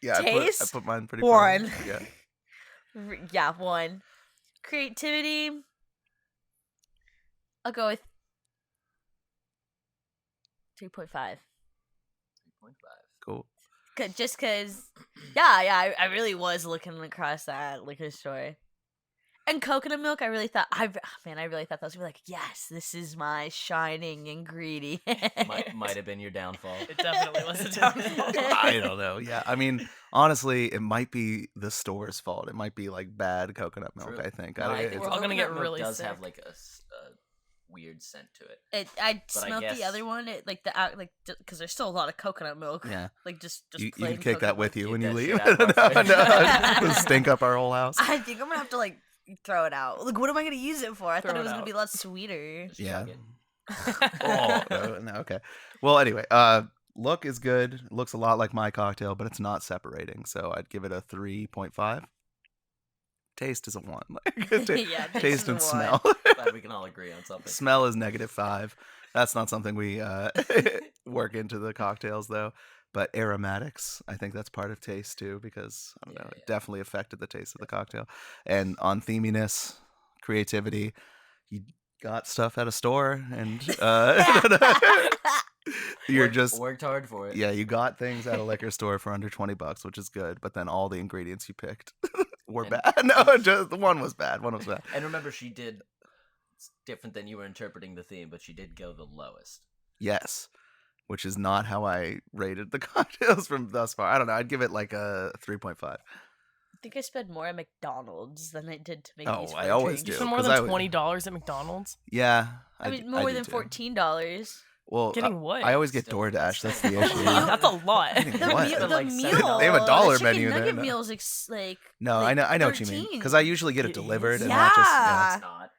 Yeah, I Taste? put mine pretty. 1. far. Yeah. Yeah, 1. Creativity. I'll go with 3.5. 3.5. Cool. Just because, yeah, I really was looking across that liquor store. And coconut milk, I really thought that was gonna be like, yes, this is my shining ingredient. Might have been your downfall. It definitely was a downfall. I don't know. Yeah, I mean, honestly, it might be the store's fault. It might be like bad coconut milk. True. I think. No, I, We're all gonna get coconut milk really does sick. have like a weird scent to it. I But I smelled the guess- other one, because there's still a lot of coconut milk. yeah, Like just you plain can take that coconut with milk. you when Keep you that leave. shit out of our no, fridge. it'll stink up our whole house. I think I'm gonna have to like throw it out. Like, what am I gonna use it for? I Throw thought it it was gonna out. be a lot sweeter. Just Yeah. chug it. Oh no, okay. Well, anyway, look is good. It looks a lot like my cocktail, but it's not separating. So I'd give it a 3.5. Taste is a 1. Like, Yeah, taste taste is and a smell. Glad we can all agree on something. Smell is -5. That's not something we work into the cocktails though. But aromatics, I think that's part of taste too, because I don't know, Yeah, it definitely affected the taste of the cocktail. And on theminess, creativity, you got stuff at a store, and you're just worked hard for it. yeah, you got things at a liquor store for under $20, which is good. But then all the ingredients you picked were And- bad. No, just the one was bad. One was bad. And remember, she did. It's different than you were interpreting the theme, but she did go the lowest. Yes, which is not how I rated the cocktails from thus far. I don't know. I'd give it like a 3.5. I think I spent more at McDonald's than I did to make Oh, these. I fun always drinks. You do. spent more 'cause than I would- $20 at McDonald's. Yeah, I mean, do more than too. $14. Well, Getting what? I always get Still, DoorDash. That's the that's issue. still- That's a lot. Getting The, what? meal, They're the like meal. $7. They have a dollar the chicken menu there, nugget no. meals, like No, like I know what you mean. 13. Because I usually get it It delivered, is? and not just Yeah. It's not.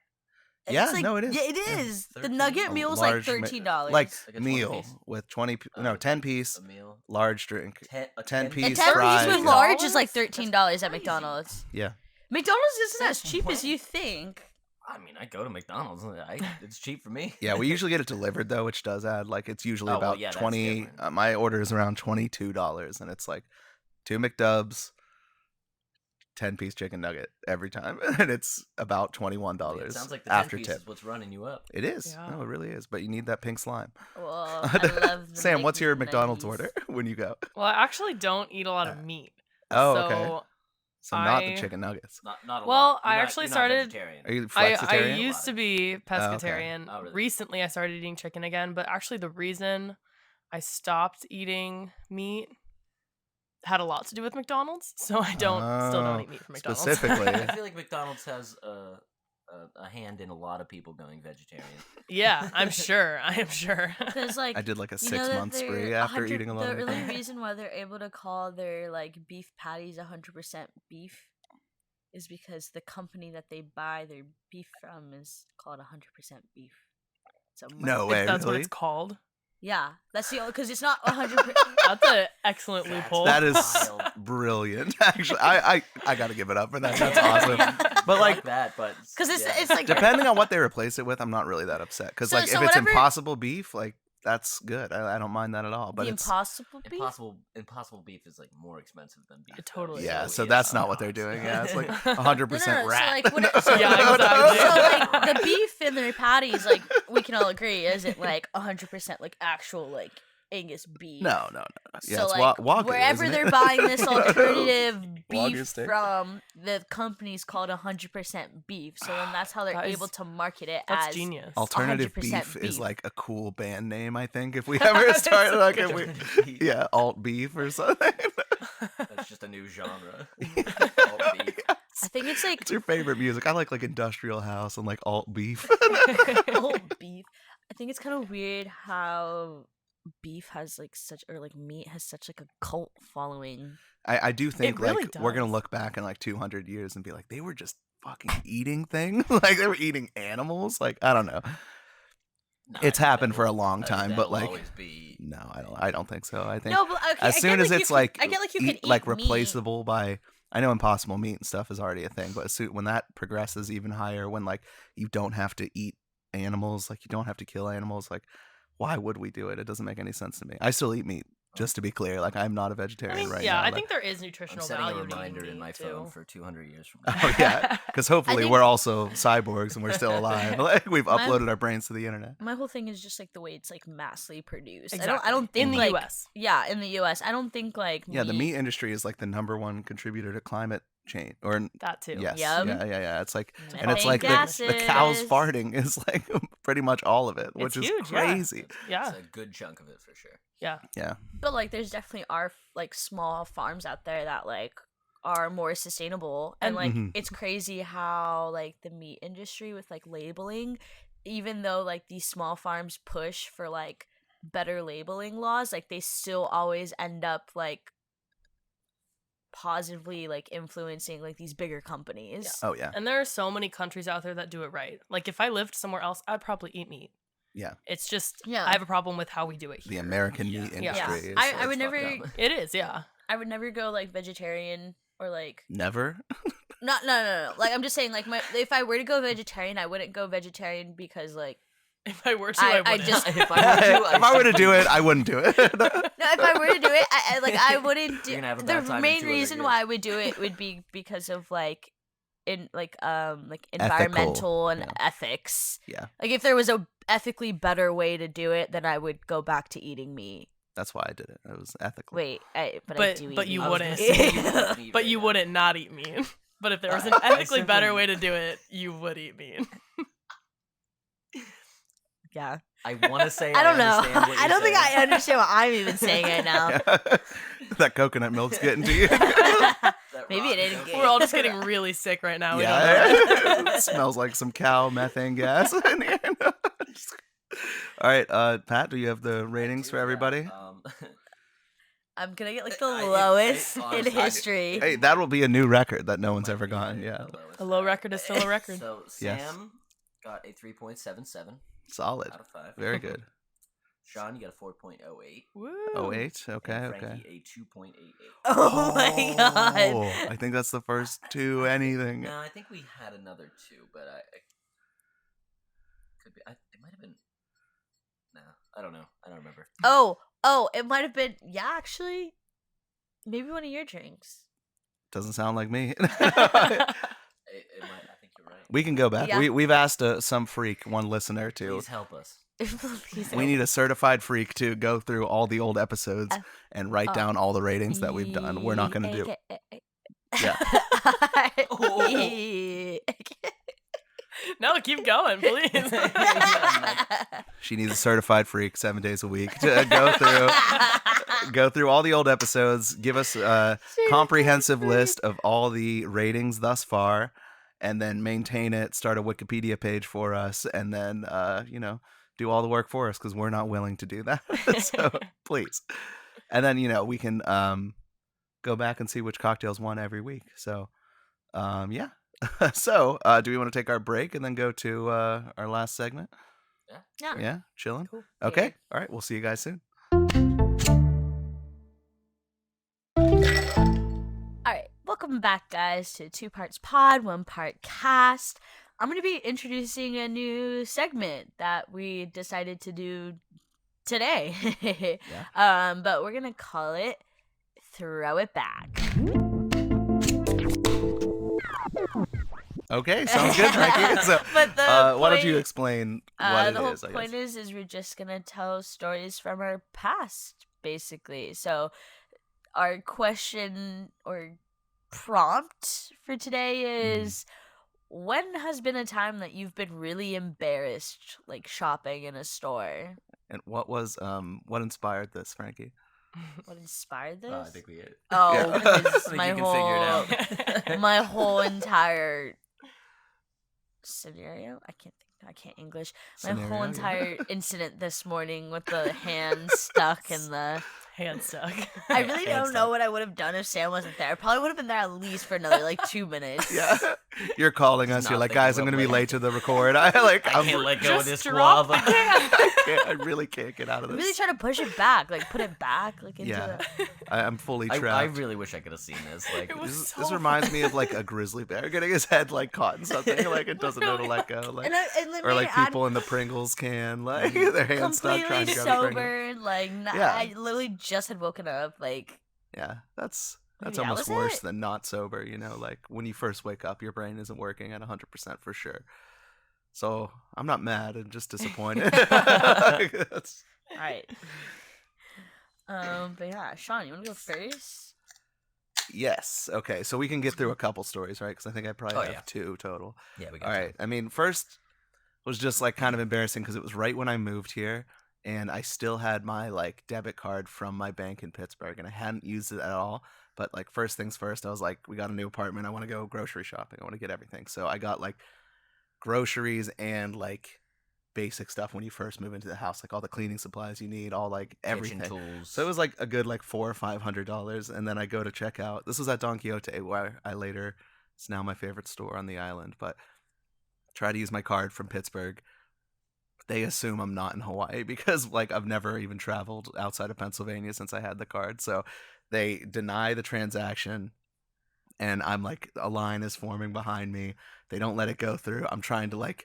It's Yeah, like, no, it is. Yeah, it Yeah. is. The 13? nugget a meal is like large ma- $13. like Like a 20 meal piece? with 20. Oh. 10 piece, A meal. large drink. 10 piece and 10 fries, piece with yeah. large is like That's $13 at crazy. McDonald's. Yeah. McDonald's isn't as That's cheap as what? you think. I mean, I go to McDonald's. It's cheap for me. Yeah, we usually get it delivered though, which does add like it's usually Oh, well, about yeah, that's 20. different. My order is around $22, and it's like 2 McDubs, 10-piece chicken nugget every time, and it's about $21 It sounds like the after 10 piece tip. is what's running you up. It is. Yeah. No, it really is. But you need that pink slime. Well, I love the Sam, what's your McDonald's McNuggies. order when you go? Well, I actually don't eat a lot of meat. Oh, so okay. So not the I- chicken nuggets. Not a Well, lot. I You're not- actually you're not started- vegetarian. Are you I flexitarian? used to be pescatarian. Oh, really? Recently, I started eating chicken again, but actually, the reason I stopped eating meat had a lot to do with McDonald's, so I still don't eat meat from McDonald's. Specifically. I feel like McDonald's has a hand in a lot of people going vegetarian. Yeah, I'm sure. I am sure. Because like I did like a you know that 6-month they're spree after 100 eating a lot the of only McDonald's. reason why they're able to call their like beef patties 100% beef is because the company that they buy their beef from is called 100% beef. So No way, If that's what really? it's called. Yeah, that's the only because it's not 100%. That's an excellent loophole. That is Wild. brilliant. Actually, I gotta give it up for that. That's awesome. But I like, that, but 'Cause it's- yeah. it's like- depending on what they replace it with, I'm not really that upset. Because So- like, so if it's whatever- Impossible beef, like that's good. I don't mind that at all. But the it's impossible beef. Impossible beef is like more expensive than beef. It totally yeah. is. So that's not what they're doing. Yeah, it's like 100% No, rat. So like, so, Yeah, exactly. so like the beef in their patties, like we can all agree, isn't like 100% like actual like Angus beef. No. Yeah, so it's like Wagyu, wherever isn't they're it? buying this alternative Wagyu beef steak. from, the company's called 100% beef. So then that's how they're That is- able to market it That's as genius. Alternative 100% beef is beef. like a cool band name, I think. If we ever start like, if we, Alternative beef. yeah, alt beef or something. That's just a new genre. Alt beef. I think it's like What's your favorite music? I like industrial house and like alt beef. old beef. I think it's kind of weird how beef has like such, or like meat has such like a cult following. I do think really like we're gonna does. look back in like 200 years and be like, they were just fucking eating things. Like they were eating animals. Like I don't know. No, It's I think happened that for a will- long I think time, but that'll like always be. no, I don't think so. I think No, but okay, as I soon get as like it's you like can, I get like you can eat like meat. replaceable by, I know Impossible Meat and stuff is already a thing, but when that progresses even higher, when like you don't have to eat animals, like you don't have to kill animals, like why would we do it? It doesn't make any sense to me. I still eat meat, just to be clear. Like I'm not a I vegetarian mean, right yeah, now. I like- think there is I'm nutritional setting a value to reminder eating in my meat, phone too. for 200 years from now. Oh yeah, because hopefully think- we're also cyborgs and we're still alive. Like we've My- uploaded our brains to the internet. My whole thing is just like the way it's like massively produced. Exactly. I don't think in the like, U.S. Yeah, in the U.S. I don't think like Yeah, the meat industry is like the #1 contributor to climate change. Or That too. yes, Yep. yeah. It's like, Mm. and it's like the cows farting is like pretty much all of it, which It's is huge, yeah. crazy. Yeah, It's a good chunk of it for sure. yeah. Yeah. But like, there's definitely are like small farms out there that like are more sustainable, and like Mhm. it's crazy how like the meat industry with like labeling, even though like these small farms push for like better labeling laws, like they still always end up like positively like influencing like these bigger companies. Oh yeah. And there are so many countries out there that do it right. Like if I lived somewhere else, I'd probably eat meat. Yeah. It's just Yeah. I have a problem with how we do it The here. American meat Yeah. Yeah, industry is I like, would never, fucked up. It is, yeah. I would never go like vegetarian or like never. no. Like I'm just saying, like if I were to go vegetarian, I wouldn't go vegetarian because like If I were to, I I wouldn't. just- If I were to, If I were to do it, I wouldn't do it. no, if I were to do it, I wouldn't do. You're gonna have a The bad time in main 200 reason years. why I would do it would be because of like environmental and yeah. ethics. Yeah. Like if there was a ethically better way to do it, then I would go back to eating meat. That's why I did it. It was ethical. Wait, I But- do eat but you meat. I was gonna wouldn't. say you wouldn't eat But right you now. wouldn't not eat meat. But if there was an I ethically better simply- way to do it, you would eat meat. Yeah. I want to say I don't know. understand what I you're don't think saying. I understand what I'm even saying right now. That coconut milk's getting to you. That Maybe rotten it didn't coconut. get- We're all just getting really sick right now. We don't know. Yeah. It smells like some cow methane gas in here. All right, Pat, do you have the ratings for everybody? I'm gonna get like the I- lowest in honestly, history. Hey, that'll be a new record that no one's Might ever be gotten. the Yeah, lowest. A low record is still a record. So Yes. Sam got a 3.77 solid. out of 5. Very good. Sean, you got a 4.08. Woo. Oh, 8? Okay, And okay. Frankki, a 2.88. Oh my god. I think that's the first two anything. No, I think we had another 2, but I could be. It might have been. No, I don't know. I don't remember. Oh, it might have been. Yeah, actually. Maybe one of your drinks. Doesn't sound like me. It might, I think you're right. We can go back. Yeah. We've asked some freak, one listener, to. Please help us. Please We need a certified freak to go through all the old episodes and write down all the ratings that we've done. We're not going to do. Yeah. No, keep going, please. She needs a certified freak 7 days a week to go through all the old episodes, give us a comprehensive list of all the ratings thus far, and then maintain it, start a Wikipedia page for us, and then do all the work for us because we're not willing to do that. So please. And then we can go back and see which cocktails won every week. So yeah. So do we want to take our break and then go to our last segment? Yeah, chilling. Cool. Okay. All right, we'll see you guys soon. All right, welcome back, guys, to 2 Parts Pod, 1 Part Cast. I'm going to be introducing a new segment that we decided to do today. But we're going to call it Throw It Back. Okay, sounds good, Frankki. So, But why don't you explain what it the whole is? I point guess. is we're just going to tell stories from our past, basically. So our question or prompt for today is, when has been a time that you've been really embarrassed, like shopping in a store? And what inspired this, Frankki? What inspired this? I think we hit. Oh, Yeah. because I think my you can figure it out. my whole entire scenario. I can't English. My Scenario, whole yeah. entire incident this morning with the hand stuck in the. Hand stuck. I really Hand don't know what I would have done if Sam wasn't there. I probably would have been there at least for another 2 minutes. Yeah, you're calling us. Not You're like, thinking guys, I'm about gonna be later. late to the record. I can't let go of this drop guava. I really can't get out of I this. really try to push it back, put it back, into Yeah. the. I'm fully trapped. I really wish I could have seen this. Like, It was This, so this reminds me of a grizzly bear getting his head caught in something, it doesn't know to let go, And let or me add, people in the Pringles can, their hands stuck trying completely to grab the Pringles. sober. Yeah. I literally just had woken up. Yeah, that's Maybe that almost was worse it. than not sober. When you first wake up, your brain isn't working at 100% for sure. So I'm not mad. I'm just disappointed. That's- All right. But yeah, Sean, you want to go first? yes. Okay. So we can get through a couple stories, right? Because I think I probably Oh, have yeah. 2 total. yeah, we got All right. I mean, first was just kind of embarrassing because it was right when I moved here, and I still had my debit card from my bank in Pittsburgh, and I hadn't used it at all. But first things first, I was like, we got a new apartment. I want to go grocery shopping. I want to get everything. So I got groceries and basic stuff when you first move into the house, all the cleaning supplies you need, all everything. Kitchen tools. So it was a good $400 or $500, and then I go to check out. This was at Don Quixote, where it's now my favorite store on the island, but try to use my card from Pittsburgh. They assume I'm not in Hawaii because I've never even traveled outside of Pennsylvania since I had the card. So they deny the transaction, and I'm a line is forming behind me. They don't let it go through. I'm trying to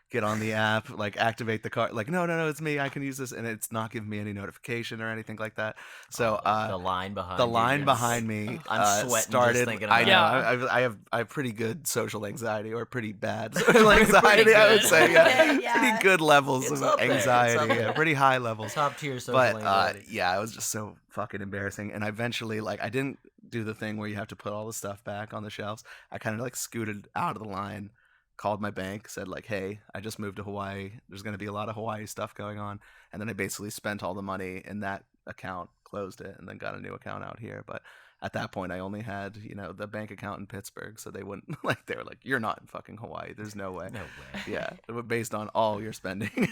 get on the app, activate the card. No, it's me. I can use this, and it's not giving me any notification or anything like that. So the line behind the you, line yes. behind me I'm sweating started. just thinking I about know. it. I have pretty good social anxiety, or pretty bad social anxiety. I would good. say, yeah. Yeah. Pretty good levels It's of up there. It's anxiety. up Yeah, there. pretty high levels. Top tier social But anxiety. yeah, it was just so fucking embarrassing. And I eventually I didn't do the thing where you have to put all the stuff back on the shelves. I kind of scooted out of the line, called my bank, said hey, I just moved to Hawaii. There's going to be a lot of Hawaii stuff going on. And then I basically spent all the money in that account, closed it, and then got a new account out here. But at that point, I only had, the bank account in Pittsburgh. So they wouldn't, they were you're not in fucking Hawaii. There's no way. No way. Yeah, based on all your spending,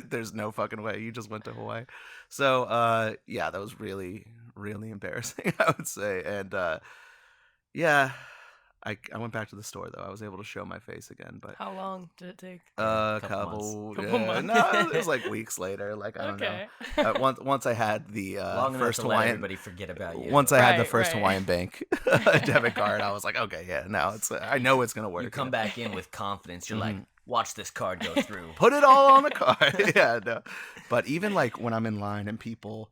there's no fucking way you just went to Hawaii. So yeah, that was really, really embarrassing, I would say. And yeah, I went back to the store though. I was able to show my face again, but How long did it take? a Couple couple, Couple yeah, months. no, it was weeks later. I don't Okay. know. Once I had the Long enough first to let Hawaiian. everybody forget about you. Once I had the Right, first right. Hawaiian Bank debit card, I was like, okay, yeah, now it's. I know it's gonna work. You come back in with confidence. You're like, Mhm. watch this card go through. Put it all on the card. Yeah, no. But even when I'm in line and people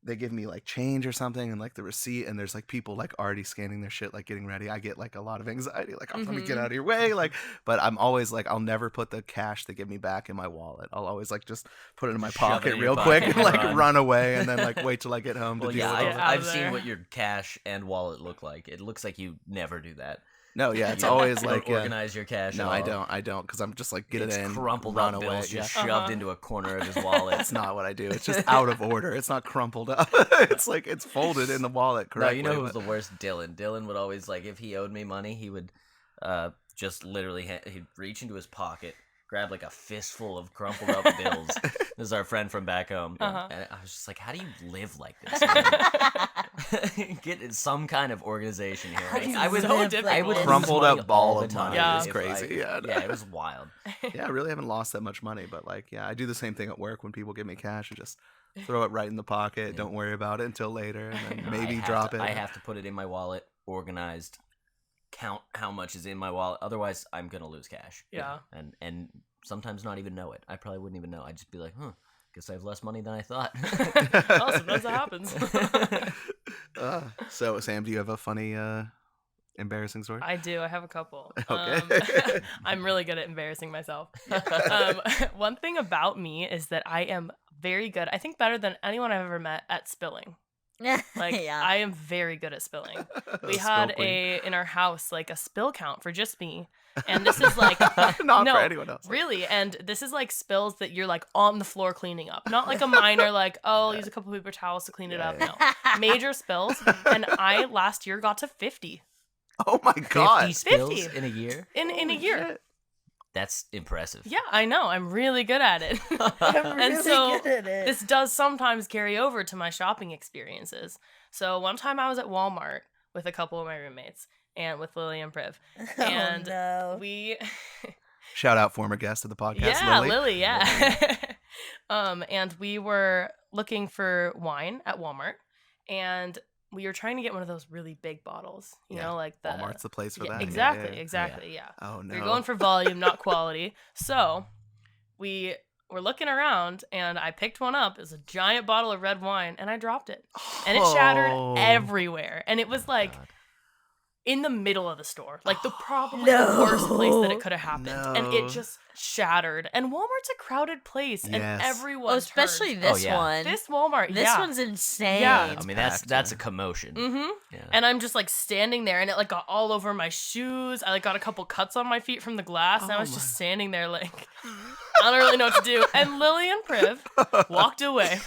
they give me like change or something and like the receipt, and there's like people like already scanning their shit, like getting ready, I get like a lot of anxiety, like, oh, let me get out of your way, like, but I'm always like, I'll never put the cash they give me back in my wallet. I'll always like just put it in my Shove it pocket in your real pocket quick and and like run. run away, and then like wait till I get home Well, to yeah, deal with Get it. out I've of seen there. what your cash and wallet look like. It looks like you never do that. No, yeah, it's You always don't like, yeah. organize your cash. No, at all. I don't, because I'm just like, get It's it in, crumpled run up away. bills just Yeah. shoved into a corner of his wallet. That's not what I do. It's just out of order. It's not crumpled up. It's like it's folded in the wallet No, correctly. you know who was but- the worst? Dylan. Dylan would always, like, if he owed me money, he would just literally he'd reach into his pocket, grab like a fistful of crumpled up bills. This is our friend from back home, and I was just like, how do you live like this? Man? Get some kind of organization here. How do you I would, live I like would this? lose Crumpled money up ball all the of money time is if crazy, yeah. yeah, it was wild. Yeah, I really haven't lost that much money, but like, yeah, I do the same thing at work when people give me cash. I just throw it right in the pocket. Don't worry about it until later, and then maybe drop it. I have to put it in my wallet, organized, count how much is in my wallet. Otherwise, I'm gonna lose cash. Yeah. And sometimes not even know it. I probably wouldn't even know. I'd just be like, guess I have less money than I thought. Oh, sometimes that happens. So, Sam, do you have a funny, embarrassing story? I do. I have a couple. Okay. I'm really good at embarrassing myself. One thing about me is that I am very good. I think better than anyone I've ever met at spilling. Like yeah. I am very good at spilling. We Spill had queen. in our house like a spill count for just me, and this is like Not no, for anyone else. really, and this is like spills that you're like on the floor cleaning up, not like a minor like oh I'll use a couple paper towels to clean it up. No, major spills, and I last year got to 50 Oh my 50 god. spills 50. in a year? in a year. That's impressive. Yeah, I know. I'm really good at it. I'm And really so good at it. this does sometimes carry over to my shopping experiences. So one time I was at Walmart with a couple of my roommates and with Lily and Priv. And oh, no. we Shout out former guest of the podcast, yeah, Lily. yeah. And we were looking for wine at Walmart, and we were trying to get one of those really big bottles, you Yeah, know, like the Walmart's the place for Yeah, that. Yeah, exactly, yeah, yeah. exactly, yeah. Oh no. We were going for volume, not quality. So we were looking around, and I picked one up. It was a giant bottle of red wine, and I dropped it, and it shattered Oh. everywhere. And it was like God. in the middle of the store, like the probably No. the worst place that it could have happened, and No. it just shattered. And Walmart's a crowded place, and Yes. everyone. Oh, especially turned. this yeah. one. This Walmart. This yeah. one's insane. Yeah. I mean, packed, that's yeah. a commotion. Mm-hmm. Yeah. And I'm just like standing there, and it like got all over my shoes. I like got a couple cuts on my feet from the glass, and I Oh was my. just standing there like I don't really know what to do. And Lily and Priv walked away.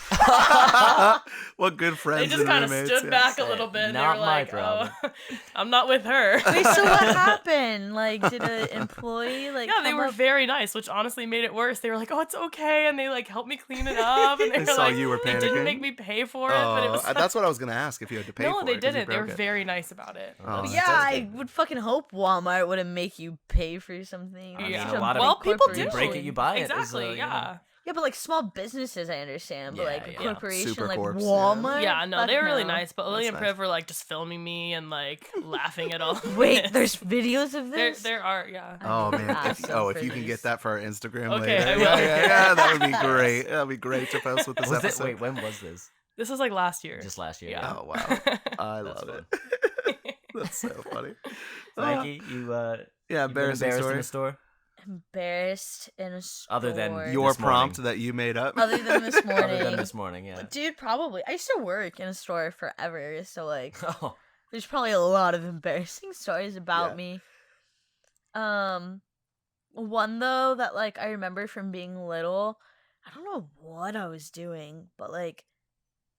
What good friends. They just and kind of roommates, stood yeah. back a little bit, and they Not were my like, problem. "Oh, I'm not with her." Wait, so what happened? Like, did an employee like? Yeah, they come were up- very nice, which honestly made it worse. They were like, "Oh, it's okay," and they like helped me clean it up. And they They were saw like, you were they panicking? didn't make me pay for it, but it was That's what I was gonna ask, if you had to pay no, for they it. 'cause you didn't. They were broke it. very nice about it. Oh, Yeah, that's I good. would fucking hope Walmart wouldn't make you pay for something. I mean, Yeah. a lot of Well, people you do. break it, you buy it. is, Exactly. you know. Yeah. Yeah, but like small businesses, I understand. But Yeah, like a yeah. corporation Super like corps, yeah. Walmart. Yeah, no, Fuck they were really no. nice. But Lily That's and nice. Priv were like just filming me and like laughing at all. of Wait, it. there's videos of there this. there are yeah. Oh man! Ask them If for you can these. get that for our Instagram Okay, later, I will. yeah, that would be great. That'd be great to post with this Was it? episode. Wait, when was this? This was like last year. Just last year. Yeah. Oh wow, I That's love fun. it. That's so funny. Frankie, you Yeah, you've been embarrassing embarrassed story. in a store. Embarrassed in a store. Other than Your This morning. prompt that you made up. Other than this morning. Other than this morning, yeah. Dude, probably. I used to work in a store forever, so like, Oh, there's probably a lot of embarrassing stories about Yeah. me. One though that like I remember from being little, I don't know what I was doing, but like,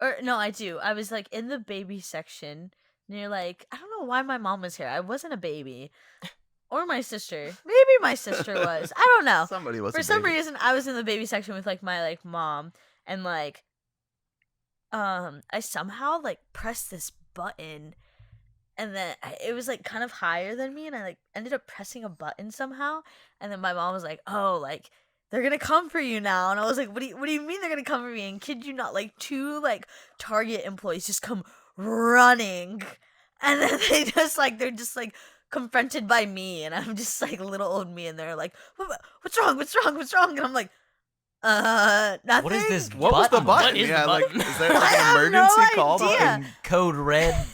or no, I do. I was like in the baby section near like I don't know why my mom was here. I wasn't a baby, or my sister. Maybe my sister was. I don't know. Somebody was For a some baby. reason, I was in the baby section with like my like mom, and like, I somehow like pressed this button, and then it was like kind of higher than me, and I like ended up pressing a button somehow, and then my mom was like, "Oh, like they're gonna come for you now," and I was like, what do you mean they're gonna come for me?" And kid you not, like two like Target employees just come running, and then they're just like confronted by me, and I'm just like little old me, and they're like, what's wrong, and I'm like, Nothing. What is this? What was the button? What is the yeah, like button? is there like I an have no emergency call idea. button? Code red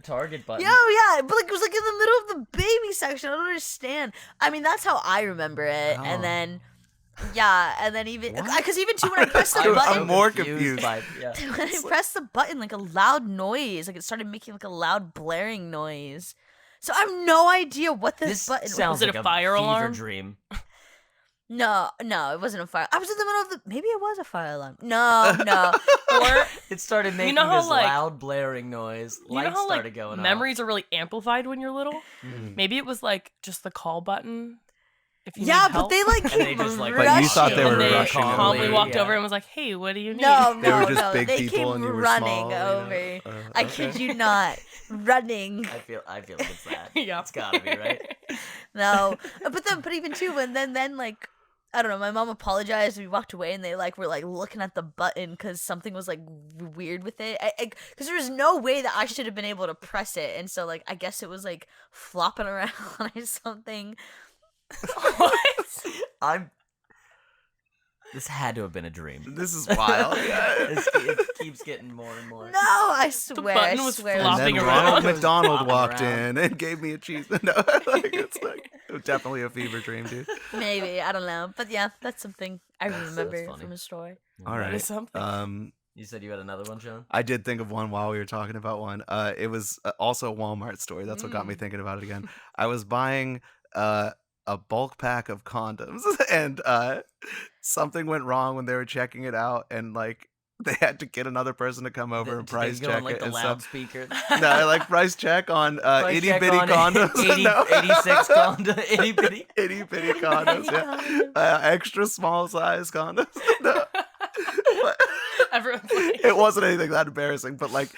target button. Yo, yeah, but like it was like in the middle of the baby section. I don't understand. I mean, that's how I remember it. Oh. And then, yeah, and then even What? because even too when I pressed the I'm button, more confused. by yeah. when I pressed the button, like a loud noise, like it started making like a loud blaring noise. So I have no idea what this, This button sounds Was it like a fire fever alarm? dream. No, it wasn't a fire. I was in the middle of the. Maybe it was a fire alarm. No. Or It started making know how, this like- loud blaring noise. you know Lights how started like going memories are really amplified when you're little? Mm. Maybe it was like just the call button. If you Yeah, need but help. they like And came they just, like- But you thought rushing. they were and they rushing calmly over. walked Yeah. over and was like, "Hey, what do you need?" No, They were just no. big They people came and you were running small, you know? over. Uh, I okay. kid you not, running. I feel like it's that. Yeah. It's gotta be, right? No, but even too, and then like I don't know. My mom apologized. We walked away, and they like were like looking at the button because something was like weird with it. Because there was no way that I should have been able to press it, and so like I guess it was like flopping around or something. I'm. This had to have been a dream. This is wild. It keeps getting more and more. No, I swear. button I was swear. And flopping then around. Ronald It was McDonald flopping walked around. in and gave me a cheese. No, like, it's like definitely a fever dream, dude. Maybe I don't know, but yeah, that's something I That's remember funny. from a story. All That right. is something. You said you had another one, Sean? I did think of one while we were talking about one. It was also a Walmart story. That's what got me thinking about it again. I was buying a bulk pack of condoms, and something went wrong when they were checking it out, and like they had to get another person to come over and Did they price go check on, like it the and stuff. loudspeaker. No, like price check on Price itty check bitty on condoms. 80, No. 86 condoms. Itty bitty. Itty bitty condoms, yeah. Condoms. Extra small size condoms. No. But Everyone's like, it wasn't anything that embarrassing, but like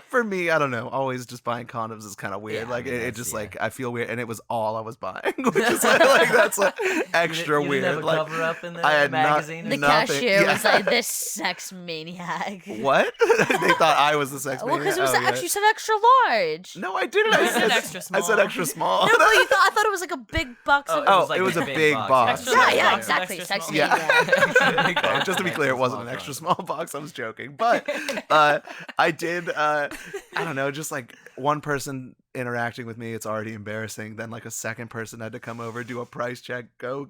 for me, I don't know. Always just buying condoms is kind of weird. Yeah, like I mean, it that's- just yeah. like I feel weird, and it was all I was buying, which is like that's like extra You weird. didn't have a like cover up in the I had not- magazine. The Nothing, cashier was yeah. like, "This sex maniac." what? They thought I was the sex Well, maniac. because it was Oh, yeah. actually said extra large. No, I didn't. I You said said extra I said small. extra small. No, but I thought it was like a big box of. Oh, like it was a big big box. Extra yeah, large yeah, box of exactly. extra Sex small. maniac. Okay, just to be clear, it wasn't an extra small box. I was joking, but I did. I don't know, just like one person interacting with me, it's already embarrassing. Then like a second person had to come over, do a price check, go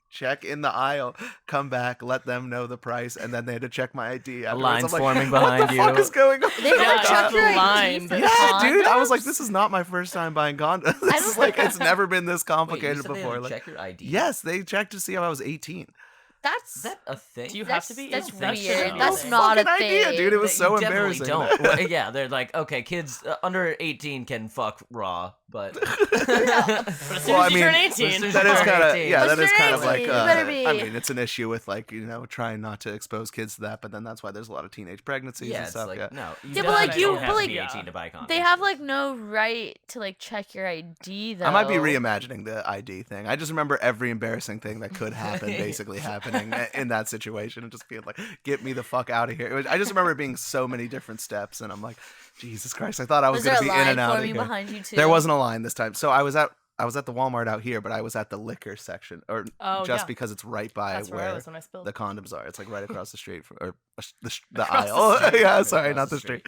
check in the aisle, come back, let them know the price, and then they had to check my ID. afterwards. line's I'm like, forming what behind the you. fuck is going on? They had Yeah, to check the your line. ID for Yeah, dude. I was like, condoms? this is not my first time buying condoms. This is don't- like it's never been this Wait, you complicated said they had before. to Like, check your ID. yes, they checked to see if I was 18. That's Is that a thing? Do you have to be? That's That weird. shouldn't be That's a thing. not a Fucking thing. idea, dude. It was They so definitely embarrassing. don't. Well, yeah, they're like, okay, kids under 18 can fuck raw, but But as soon Well, as I you turn mean, 18, as soon as That you is turn kind of 18. yeah. What's That is your kind of age? like You better be. I mean, it's an issue with like trying not to expose kids to that, but then that's why there's a lot of teenage pregnancies yeah, and it's stuff. like yeah. no. Yeah, but, like, definitely you- don't but, have to like, be 18 to buy condoms. They have like no right to like check your ID though. I might be reimagining the ID thing. I just remember every embarrassing thing that could happen basically happening in that situation and just being like, get me the fuck out of here. I just remember it being so many different steps, and I'm like, Jesus Christ, I thought I was Was there going a to be in line and out of forming here. behind you too? There wasn't a line this time. So I was at the Walmart out here, but I was at the liquor section, or Oh, just yeah. because it's right by That's where I where was when I spilled. the condoms are. It's like right across the street from, or the Across the aisle. street. Yeah, Right sorry, across not the the street.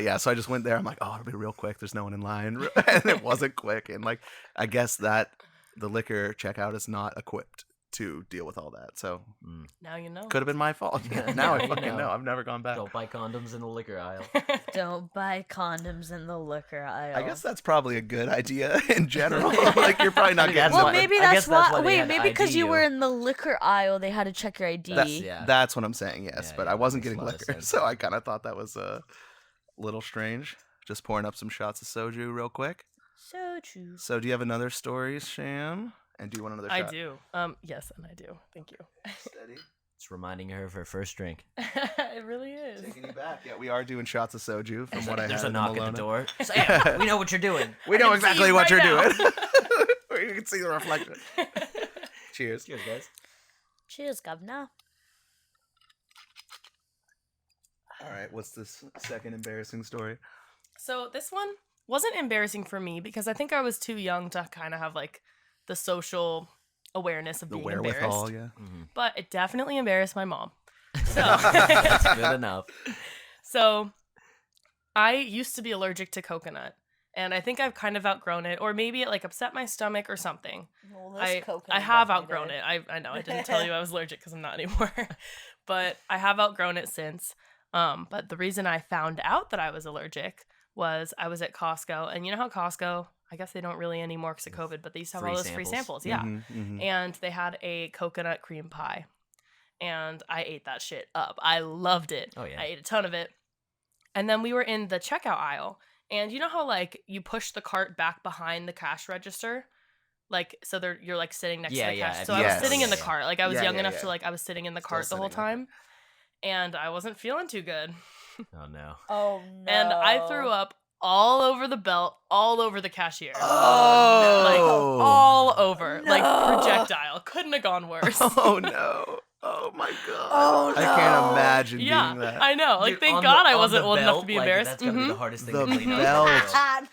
Yeah, so I just went there. I'm like, oh, it'll be real quick. There's no one in line, and it wasn't quick. And like, I guess that the liquor checkout is not equipped to deal with all that. So Now you know. could have been my fault. Yeah, now I you fucking know. know. I've never gone back. Don't buy condoms in the liquor aisle. Don't buy condoms in the liquor aisle. I guess that's probably a good idea in general. Like you're probably not I think getting. that's Well, why- maybe I that's guess that's why. why they Wait, had to maybe because ID you you. were in the liquor aisle, they had to check your ID. Yeah. That's what I'm saying. Yes, Yeah, but yeah, I wasn't makes getting a lot of liquor, sense. so I kind of thought that was a little strange. Just pouring up some shots of soju real quick. So true. So, do you have another story, Sham? And do you want another I shot? do. Yes, and I do. Thank you. Steady. It's reminding her of her first drink. It really is. Taking you back. Yeah, we are doing shots of soju from what I There's had a in knock the at Melona. the door. Sam, we know what you're doing. We know can see exactly you what right you're now. doing. You can see the reflection. Cheers. Cheers, guys. Cheers, governor. All right, what's this second embarrassing story? So this one wasn't embarrassing for me because I think I was too young to kind of have like the social awareness of The being wherewithal, embarrassed. yeah. But it definitely embarrassed my mom. So, That's good enough. so I used to be allergic to coconut, and I think I've kind of outgrown it, or maybe it like upset my stomach or something. Well, I have outgrown it. I know I didn't tell you I was allergic because I'm not anymore, but I have outgrown it since. But the reason I found out that I was allergic was I was at Costco, and you know how Costco, I guess they don't really anymore because of COVID, but they used to have Free all those free samples. samples, yeah. Mhm. And they had a coconut cream pie, and I ate that shit up. I loved it. Oh, yeah. I ate a ton of it. And then we were in the checkout aisle, and you know how like you push the cart back behind the cash register, like so you're like sitting next Yeah, to the yeah, cash. So Yes. I was sitting in the Yeah. cart, like I was Yeah, young yeah, enough yeah. to like I was sitting in the Still cart the whole sitting, okay. time, and I wasn't feeling too good, Oh no. Oh no. and I threw up all over the belt, all over the cashier. Oh. Like all over, like No. projectile. Couldn't have gone worse. Oh no. Oh my god. Oh, I can't no. imagine Yeah, being that. I know. Like, Dude, thank on God the- I on wasn't the old enough belt, to be like, embarrassed. That's gotta be the Mhm. hardest thing The to clean up. belt.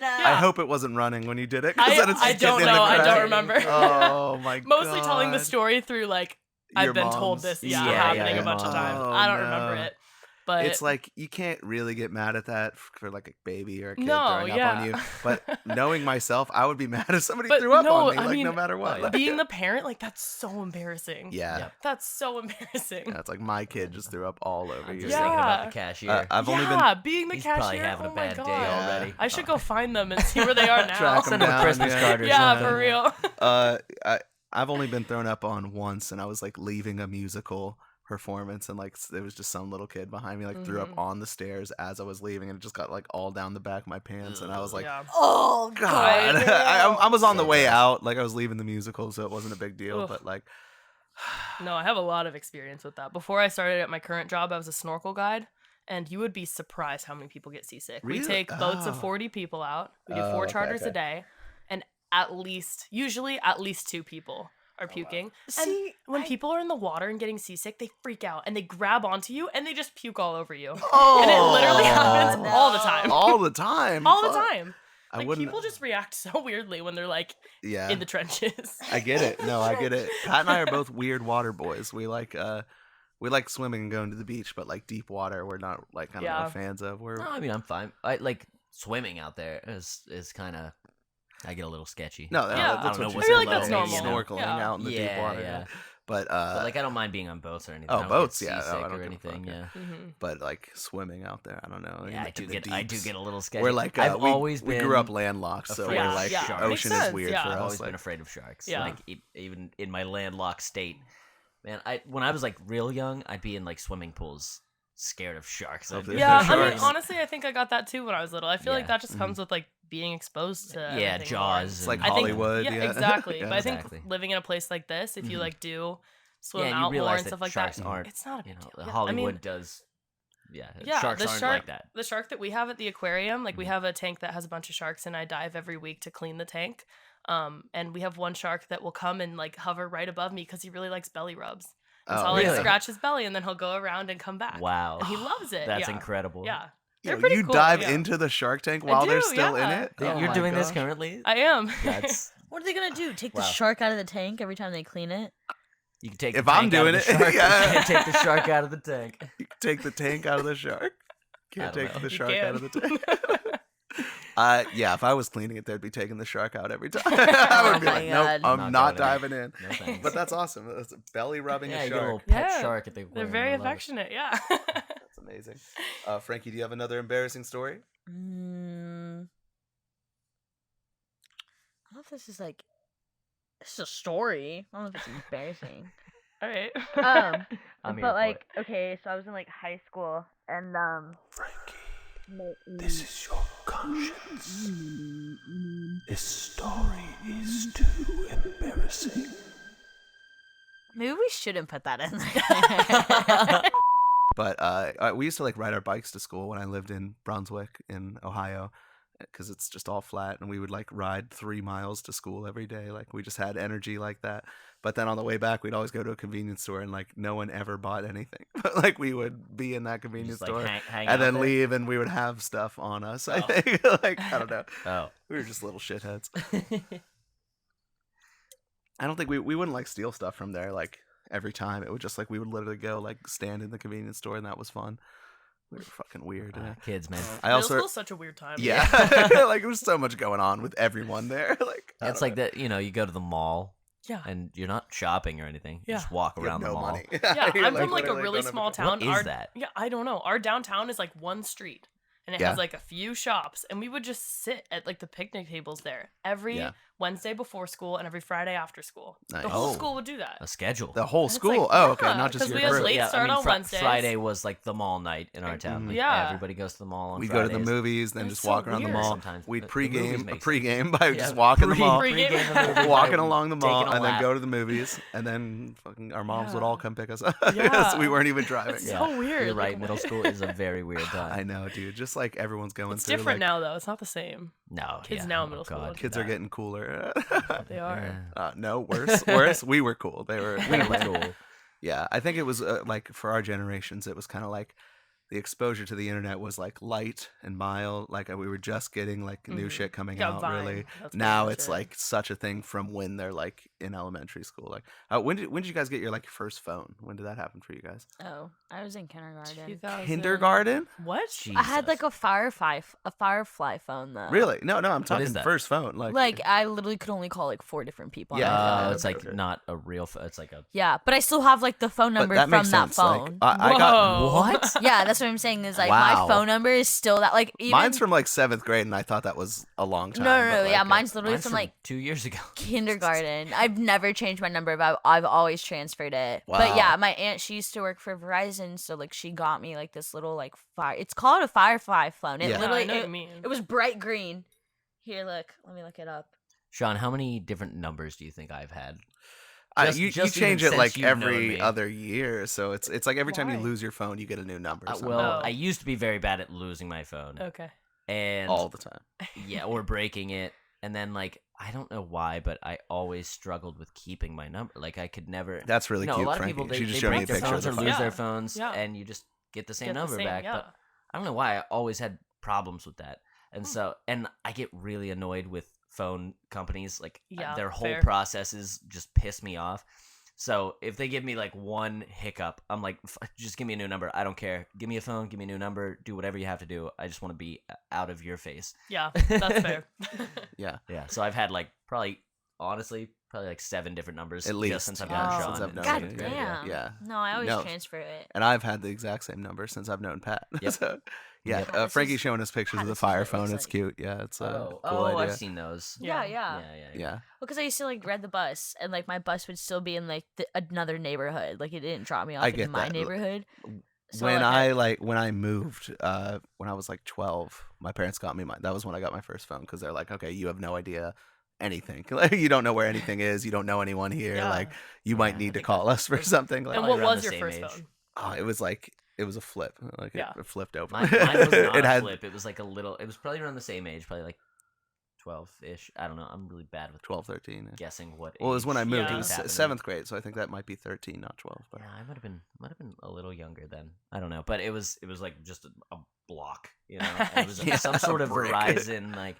No. I hope it wasn't running when you did it. 'cause then it's I just getting don't in the know. I crack. don't remember. Oh my god. Mostly telling the story through like Your I've been told mom's- this, Yeah, happening yeah, a bunch of times. Oh, I don't no. remember it, but It's like you can't really get mad at that for like a baby or a kid No, throwing up on you. yeah. But knowing myself, I would be mad if somebody But threw up no, on me, I like mean, no matter what. yeah. Like, being the parent, like that's so embarrassing. yeah. Yep. That's so embarrassing. Yeah, it's like my kid just threw up all over I'm you. just thinking about Yeah. the cashier. I've only been Yeah, being the He's cashier. probably having a oh my bad God. day already. I should go find them and see where they are now. Track 'em Send him a down, Christmas yeah. card or Yeah, something. for real. I've only been thrown up on once, and I was like leaving a musical performance, and like there was just some little kid behind me like threw up Mhm. on the stairs as I was leaving, and it just got like all down the back of my pants, and I was like, Yeah. Oh God, God. I was on the So way gross. out, like I was leaving the musical, so it wasn't a big deal, Ugh. but like, No, I have a lot of experience with that. Before I started at my current job, I was a snorkel guide, and you would be surprised how many people get seasick. Really? We take boats Oh. of 40 people out. We do Oh, 4 okay, charters okay. a day, and usually at least 2 people are puking. And See, when people are in the water and getting seasick, they freak out and they grab onto you and they just puke all over you. oh, And it literally happens no. all the time. all the time, All the Fuck. time. I Like wouldn't. people just react so weirdly when they're like Yeah, in the trenches. I get it. No, I get it. Pat and I are both weird water boys. We like swimming and going to the beach, but like deep water, we're not like I don't Yeah. know fans of. We're No, I mean I'm fine. I like swimming out there is kind of. I get a little sketchy. no, Yeah. that's I don't know what what's you I feel said, like that's like, normal. Snorkeling Yeah. out in the deep Yeah, water. yeah. But But like I don't mind being on boats or anything. Oh, I don't boats, get yeah, no, I seasick don't or give a anything. fuck. Yeah. Mm-hmm. but like swimming out there, I don't know. Yeah, I in do the get I do deeps. get a little sketchy. We're like I've we, always we been grew up landlocked, so afraid we're of like sharks. ocean Makes is sense, weird yeah. for I've us. always Like, been afraid of sharks. Yeah. Like even in my landlocked state, man. When I was like real young, I'd be in like swimming pools, scared of sharks. Oh, I'd be there's Yeah, no I mean, sharks. honestly, I think I got that too when I was little. I feel like Yeah. that just comes with like being exposed to yeah, everything Jaws. It's like and- more. I think- Hollywood, yeah, yeah. exactly. Yeah. But I think Exactly. living in a place like this, if you Mhm. like do swim yeah, and out you more realize and that stuff like sharks that, aren't. it's not a You big know, deal. Yeah, Hollywood I mean, does. Yeah, yeah, sharks the aren't shark, like that. the shark that we have at the aquarium, like we Mhm. have a tank that has a bunch of sharks, and I dive every week to clean the tank. And we have one shark that will come and like hover right above me because he really likes belly rubs. And so Oh, I'll like really? scratch his belly, and then he'll go around and come back. Wow, And he loves it. that's yeah. incredible. Yeah, Yo, they're pretty you cool, dive yeah. into the Shark Tank while they're do, still in yeah. it. Dude, Oh you're my doing this gosh. currently. I am. That's What are they gonna do? Take the Wow. shark out of the tank every time they clean it? you can take. If the I'm tank out doing of the it, shark, yeah. you can't take the shark out of the tank. You can take the tank out of the shark. Can't I don't take know. the You shark out of the can. tank. Yeah, if I was cleaning it, they'd be taking the shark out every time. I would be Oh like, my nope, God. I'm Not not going diving in. No thanks. But that's awesome. That's belly rubbing Yeah, a you get a little shark. pet Yeah. shark at the They're aquarium. very I love it. affectionate. Yeah. That's amazing. Frankie, do you have another embarrassing story? Mm, I don't know if this is like. This is a story. I don't know if it's embarrassing. All right. I'm here but for like, it. okay, so I was in like high school, and Frankie, my- is your conscience. This story is too embarrassing. maybe we shouldn't put that in there. But we used to like ride our bikes to school when I lived in Brunswick in Ohio, because it's just all flat, and we would like ride 3 miles to school every day. Like we just had energy like that. But then on the way back, we'd always go to a convenience store, and like no one ever bought anything. But like we would be in that convenience Just, like, store hang out and then there? leave, and we would have stuff on us. I Oh. think like I don't know. Oh. We were just little shitheads. I don't think we wouldn't like steal stuff from there like every time. It would just like we would literally go like stand in the convenience store, and that was fun. We were fucking weird. Yeah. Kids, man. I Middle also school's such a weird time. yeah, like there was so much going on with everyone there. Like I It's don't like know. that, you go to the mall Yeah. and you're not shopping or anything. You Yeah. just walk You have around the no mall. money. Yeah, You're I'm from like a literally really don't have small a- town. What is that? Yeah, I don't know. Our downtown is like one street, and it Yeah. has like a few shops, and we would just sit at like the picnic tables there every Yeah. Wednesday before school and every Friday after school. Nice. The whole Oh. school would do that. A schedule. The whole And it's school. like, Oh, okay, yeah, not just 'cause your we had group. late start on Wednesdays. Friday was like the mall night in our town. Mhm. Like, Yeah. everybody goes to the mall on We'd go to the Fridays. movies, then That's just so walk around the weird. mall. Sometimes. We'd The movies pregame, make pregame by Yeah, just walking the mall, Pregame. the movie walking by along the mall, taking a and then lap. go to the movies, and then fucking our moms would Yeah. all come pick us up. Yeah. So we weren't even driving. It's so weird. You're right. Like, Middle what? school is a very weird time. I know, dude. Just like everyone's going It's through. different like, now though. It's not the same. No, Kids yeah, now in oh, middle school God. don't do Kids are that. getting cooler. They are. Yeah. No, worse. Worse. We were cool. They were. We were cool. Yeah, I think it was like for our generations, it was kind of like the exposure to the internet was like light and mild. Like we were just getting like new Mhm. shit coming Yeah, out. Vine. Really, That's pretty now much it's it. like such a thing from when they're like in elementary school. Like, when did you guys get your like first phone? When did that happen for you guys? Oh, I was in kindergarten. 2000. Kindergarten? What? I had like Jesus. a Firefly phone though. Really? No, I'm talking is that? first phone. Like I literally could only call like 4 different people. on Yeah. my phone. Oh, it's like Okay. not a real. It's like a. Yeah, but I still have like the phone but number that from makes that sense. Like, phone. I got Whoa. What? Yeah, that's what I'm saying. Is like Wow. my phone number is still that like even mine's from like 7th grade, and I thought that was a long time. no, but, yeah, like, mine's literally Mine's from like 2 years ago. kindergarten. I've never changed my number, but I've always transferred it. But Wow. yeah, my aunt, she used to work for Verizon, so like she got me like this little like fire. It's called a Firefly phone. It Yeah. Yeah, literally I know what it, you mean. it was bright green. Here, look. Let me look it up. Sean, how many different numbers do you think I've had? You Just change even it like since you've known every me. other year, so it's like every time you Why? lose your phone, you get a new number. Or something. Well, Oh. I used to be very bad at losing my phone, Okay. and all the time. yeah, or breaking it, and then like I don't know why, but I always struggled with keeping my number. Like I could never. That's really a cute, lot Frankie. of people She they just showed me break a their picture of phones the or phone. lose Yeah. their phones, Yeah. and you just get the same Get the number same, back. yeah. But I don't know why I always had problems with that, and so I get really annoyed with phone companies. Like Yeah, their whole fair. processes just piss me off. So if they give me like one hiccup, I'm like, just give me a new number. I don't care. Give me a phone. Give me a new number. Do whatever you have to do. I just want to be out of your face. Yeah, that's fair. Yeah, Yeah. So I've had like honestly, like 7 different numbers At least, just since I've yeah, known Oh, Sean. since I've in known God second you. grade, damn. Yeah. No, I always No. transfer it. and I've had the exact same number since I've known Pat. Yep. So, yeah, Yep. This Frankie's is- showing us pictures God, of the this is what Fire it phone. looks It's like. cute. Yeah, it's a Oh, cool idea. I've seen those. Yeah, Yeah. yeah. Yeah, Well, because I used to like ride the bus, and like my bus would still be in like another neighborhood. Like it didn't drop me off I in get my that. neighborhood. So, when like, when I moved, when I was like 12, my parents got me that was when I got my first phone, because they're like, okay, you have no idea anything. Like, you don't know where anything is. You don't know anyone here. Yeah. Like you might Yeah, I need to think call us for something. Like, And Probably what around was the your same first age. phone? oh, it was a flip. Like Yeah. it flipped over. Mine was not It a had flip. It was like a little. It was probably around the same age, probably like 12-ish. I don't know. I'm really bad with 12, 13. guessing what. Well, it was when I moved. Yeah. It was happening. 7th grade, so I think that might be 13, not 12. But Yeah, I might have been a little younger then. I don't know, but it was like just a block, you know. It was Yeah, some sort a of brick. Verizon like.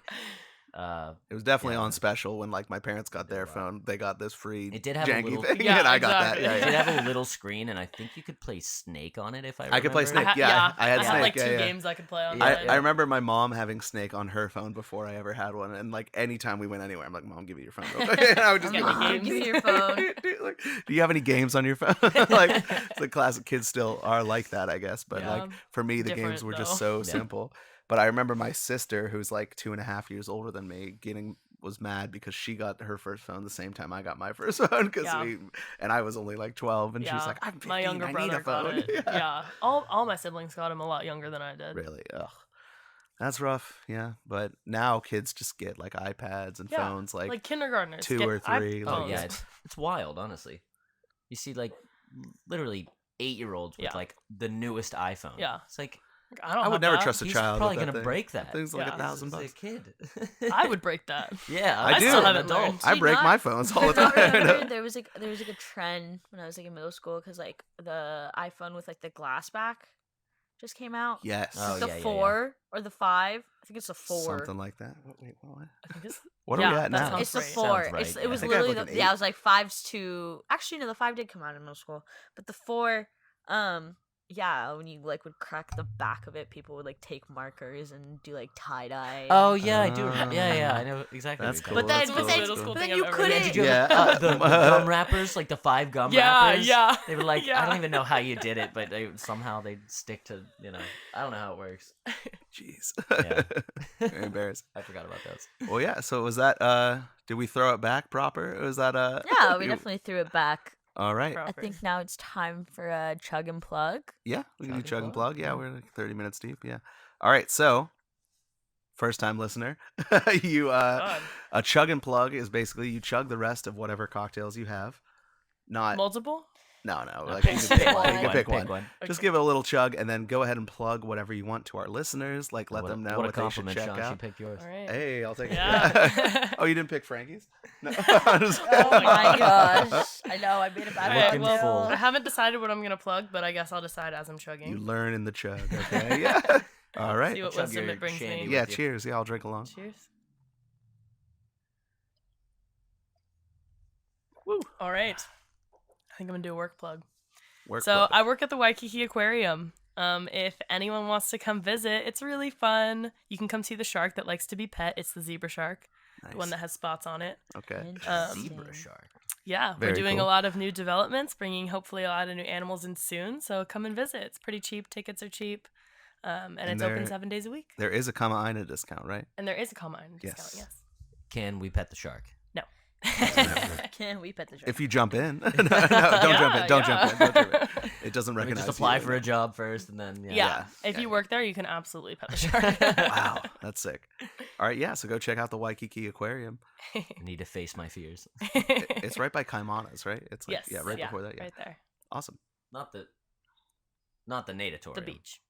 it was definitely Yeah. on special when like my parents got their Wow. phone. They got this free It did have a janky little- thing, Yeah, and I got exactly. that. It Yeah, did yeah. have a little screen, and I think you could play Snake on it if I. I could play remember. Snake. Yeah, I had I Snake, like yeah, 2 yeah. games I could play on. Yeah, that. I remember my mom having Snake on her phone before I ever had one, and like anytime we went anywhere, I'm like, "Mom, give me your phone." Real quick. And I would just Give give me her games. Give me your phone. Like, do you have any games on your phone? Like the classic kids still are like that, I guess. But Yeah. like for me, the games Different, were just though. so Yeah. simple. But I remember my sister, who's like 2.5 years older than me, was mad because she got her first phone the same time I got my first phone, Yeah. and I was only like 12, and she was Yeah. like, "I'm 15, my younger I need brother a phone." got it. Yeah. All my siblings got him a lot younger than I did. Really, ugh, that's rough. Yeah, but now kids just get like iPads and Yeah, phones, like kindergartens. 2 get or 3, like, Oh iPhones. yeah, it's wild, honestly. You see, like literally 8-year-olds with Yeah. like the newest iPhone. Yeah. It's like I don't. I would have never that. trust a he's child. probably with that gonna thing. break that. Thing's like Yeah. $1,000 He's bucks. a kid. I would break that. Yeah, I do. still I'm haven't an adult. learned. I See, break not- my phones all the Not time. remember, there was like a trend when I was like in middle school because like the iPhone with like the glass back, just came out. Yes. Oh, The yeah, yeah, 4 or the 5. I think it's the 4. Something like that. Wait, what? I think it's What are Yeah, we at that now? sounds It's the right. 4. Sounds right, It was I think I have, literally like, the an yeah. It 8. was like 5's to actually no, the 5 did come out in middle school, but the 4, yeah, when you like would crack the back of it, people would like take markers and do like tie dye. Oh yeah, I do. Yeah, I know exactly. That's what cool. you're But then, That's but cool. then, Middle school but then thing you I've ever couldn't. did. Did you Yeah. ever, the gum wrappers, like the 5 gum wrappers? Yeah. They were like, I Yeah. don't even know how you did it, but somehow they stick to, I don't know how it works. Jeez. Yeah. Very embarrassed. I forgot about those. Well, yeah. So was that? Did we throw it back proper? Or was that? Yeah, we you- definitely threw it back. All right. I think now it's time for a chug and plug. Yeah, we can do Chug chug and and plug, plug. Yeah, yeah. we're like 30 minutes deep. Yeah. All right. So, first time listener, you God. a chug and plug is basically you chug the rest of whatever cocktails you have. Not Multiple? no. Like Okay, you just can pick pick one. You one. can pick one. Okay. Just give it a little chug and then go ahead and plug whatever you want to our listeners. Like let them know what a what they should compliment, check Sean. She out. picked yours. All right. Hey, I'll take Yeah. it. Oh, you didn't pick Frankie's? No. I'm just- Oh my gosh! I know I made a bad All right, Looking one. full. I haven't decided what I'm gonna plug, but I guess I'll decide as I'm chugging. You learn in the chug, okay? Yeah. All right. See what Chug wisdom your it brings Shandy me. Yeah, with you. cheers. Yeah, I'll drink along. Cheers. Woo. All right. I think I'm gonna do a work plug. Work So plug. I work at the Waikiki Aquarium. If anyone wants to come visit, it's really fun. You can come see the shark that likes to be pet. It's the zebra shark, the one Nice. that has spots on it. Okay. Interesting. Zebra shark. Yeah, Very we're doing cool. a lot of new developments, bringing hopefully a lot of new animals in soon. So come and visit. It's pretty cheap. Tickets are cheap, and it's open there- 7 days a week. There is a Kama discount, right? And there is a combine Yes. discount. Yes. Can we pet the shark? No. Can we pet the shark? If you jump in. No, don't jump in. Don't jump in. Don't jump in. It doesn't Let me recognize just apply you. for a job first, and then Yeah. If Yeah. you work there, you can absolutely pet the shark. Wow, that's sick. All right, yeah, so go check out the Waikiki Aquarium. I need to face my fears. It's right by Kaimana's, right? It's like, Yes. yeah, right before that. Yeah. Right there. Awesome. Not the natatorium. The beach.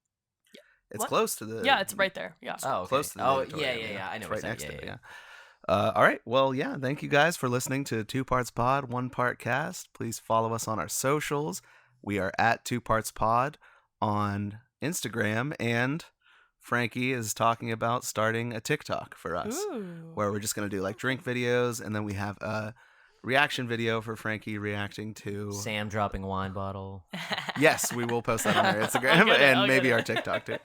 It's What? close to the Yeah, it's right there. Yeah. Oh, okay. close to the Oh, natatorium, yeah. I know. It's what right you're next saying. to it, yeah. All right. Well, yeah. Thank you guys for listening to 2 Parts Pod, 1 Part Cast. Please follow us on our socials. We are at 2 Parts Pod on Instagram, and Frankki is talking about starting a TikTok for us, Ooh. where we're just gonna do like drink videos, and then we have a reaction video for Frankki reacting to. Sam dropping a wine bottle. Yes, we will post that on our I'll Instagram get it, and I'll maybe get our it. TikTok too.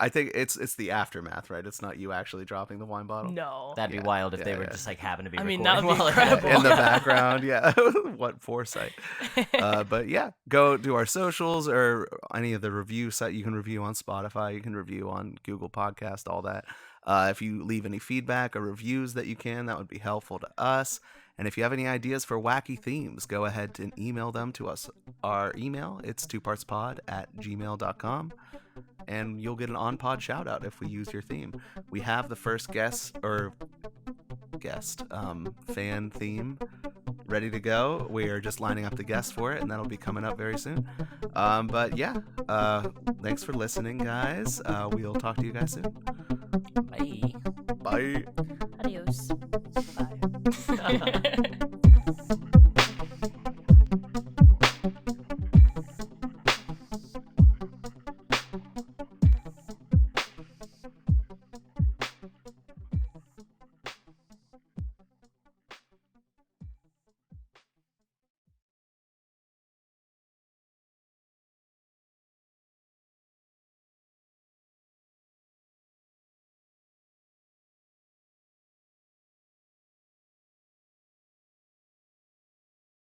I think it's the aftermath, right? It's not you actually dropping the wine bottle. No. That'd Yeah, be wild if yeah, they were yeah. just like happen to be I mean, recording that would be while it incredible. happened. In the background, yeah. What foresight. But yeah, go to our socials or any of the review site. You can review on Spotify. You can review on Google Podcast, all that. If you leave any feedback or reviews that you can, that would be helpful to us. And if you have any ideas for wacky themes, go ahead and email them to us. Our email, it's 2partspod@gmail.com. And you'll get an on-pod shout-out if we use your theme. We have the first fan theme ready to go. We are just lining up the guests for it, and that'll be coming up very soon. But yeah, thanks for listening, guys. We'll talk to you guys soon. Bye. Bye. Adios. Bye.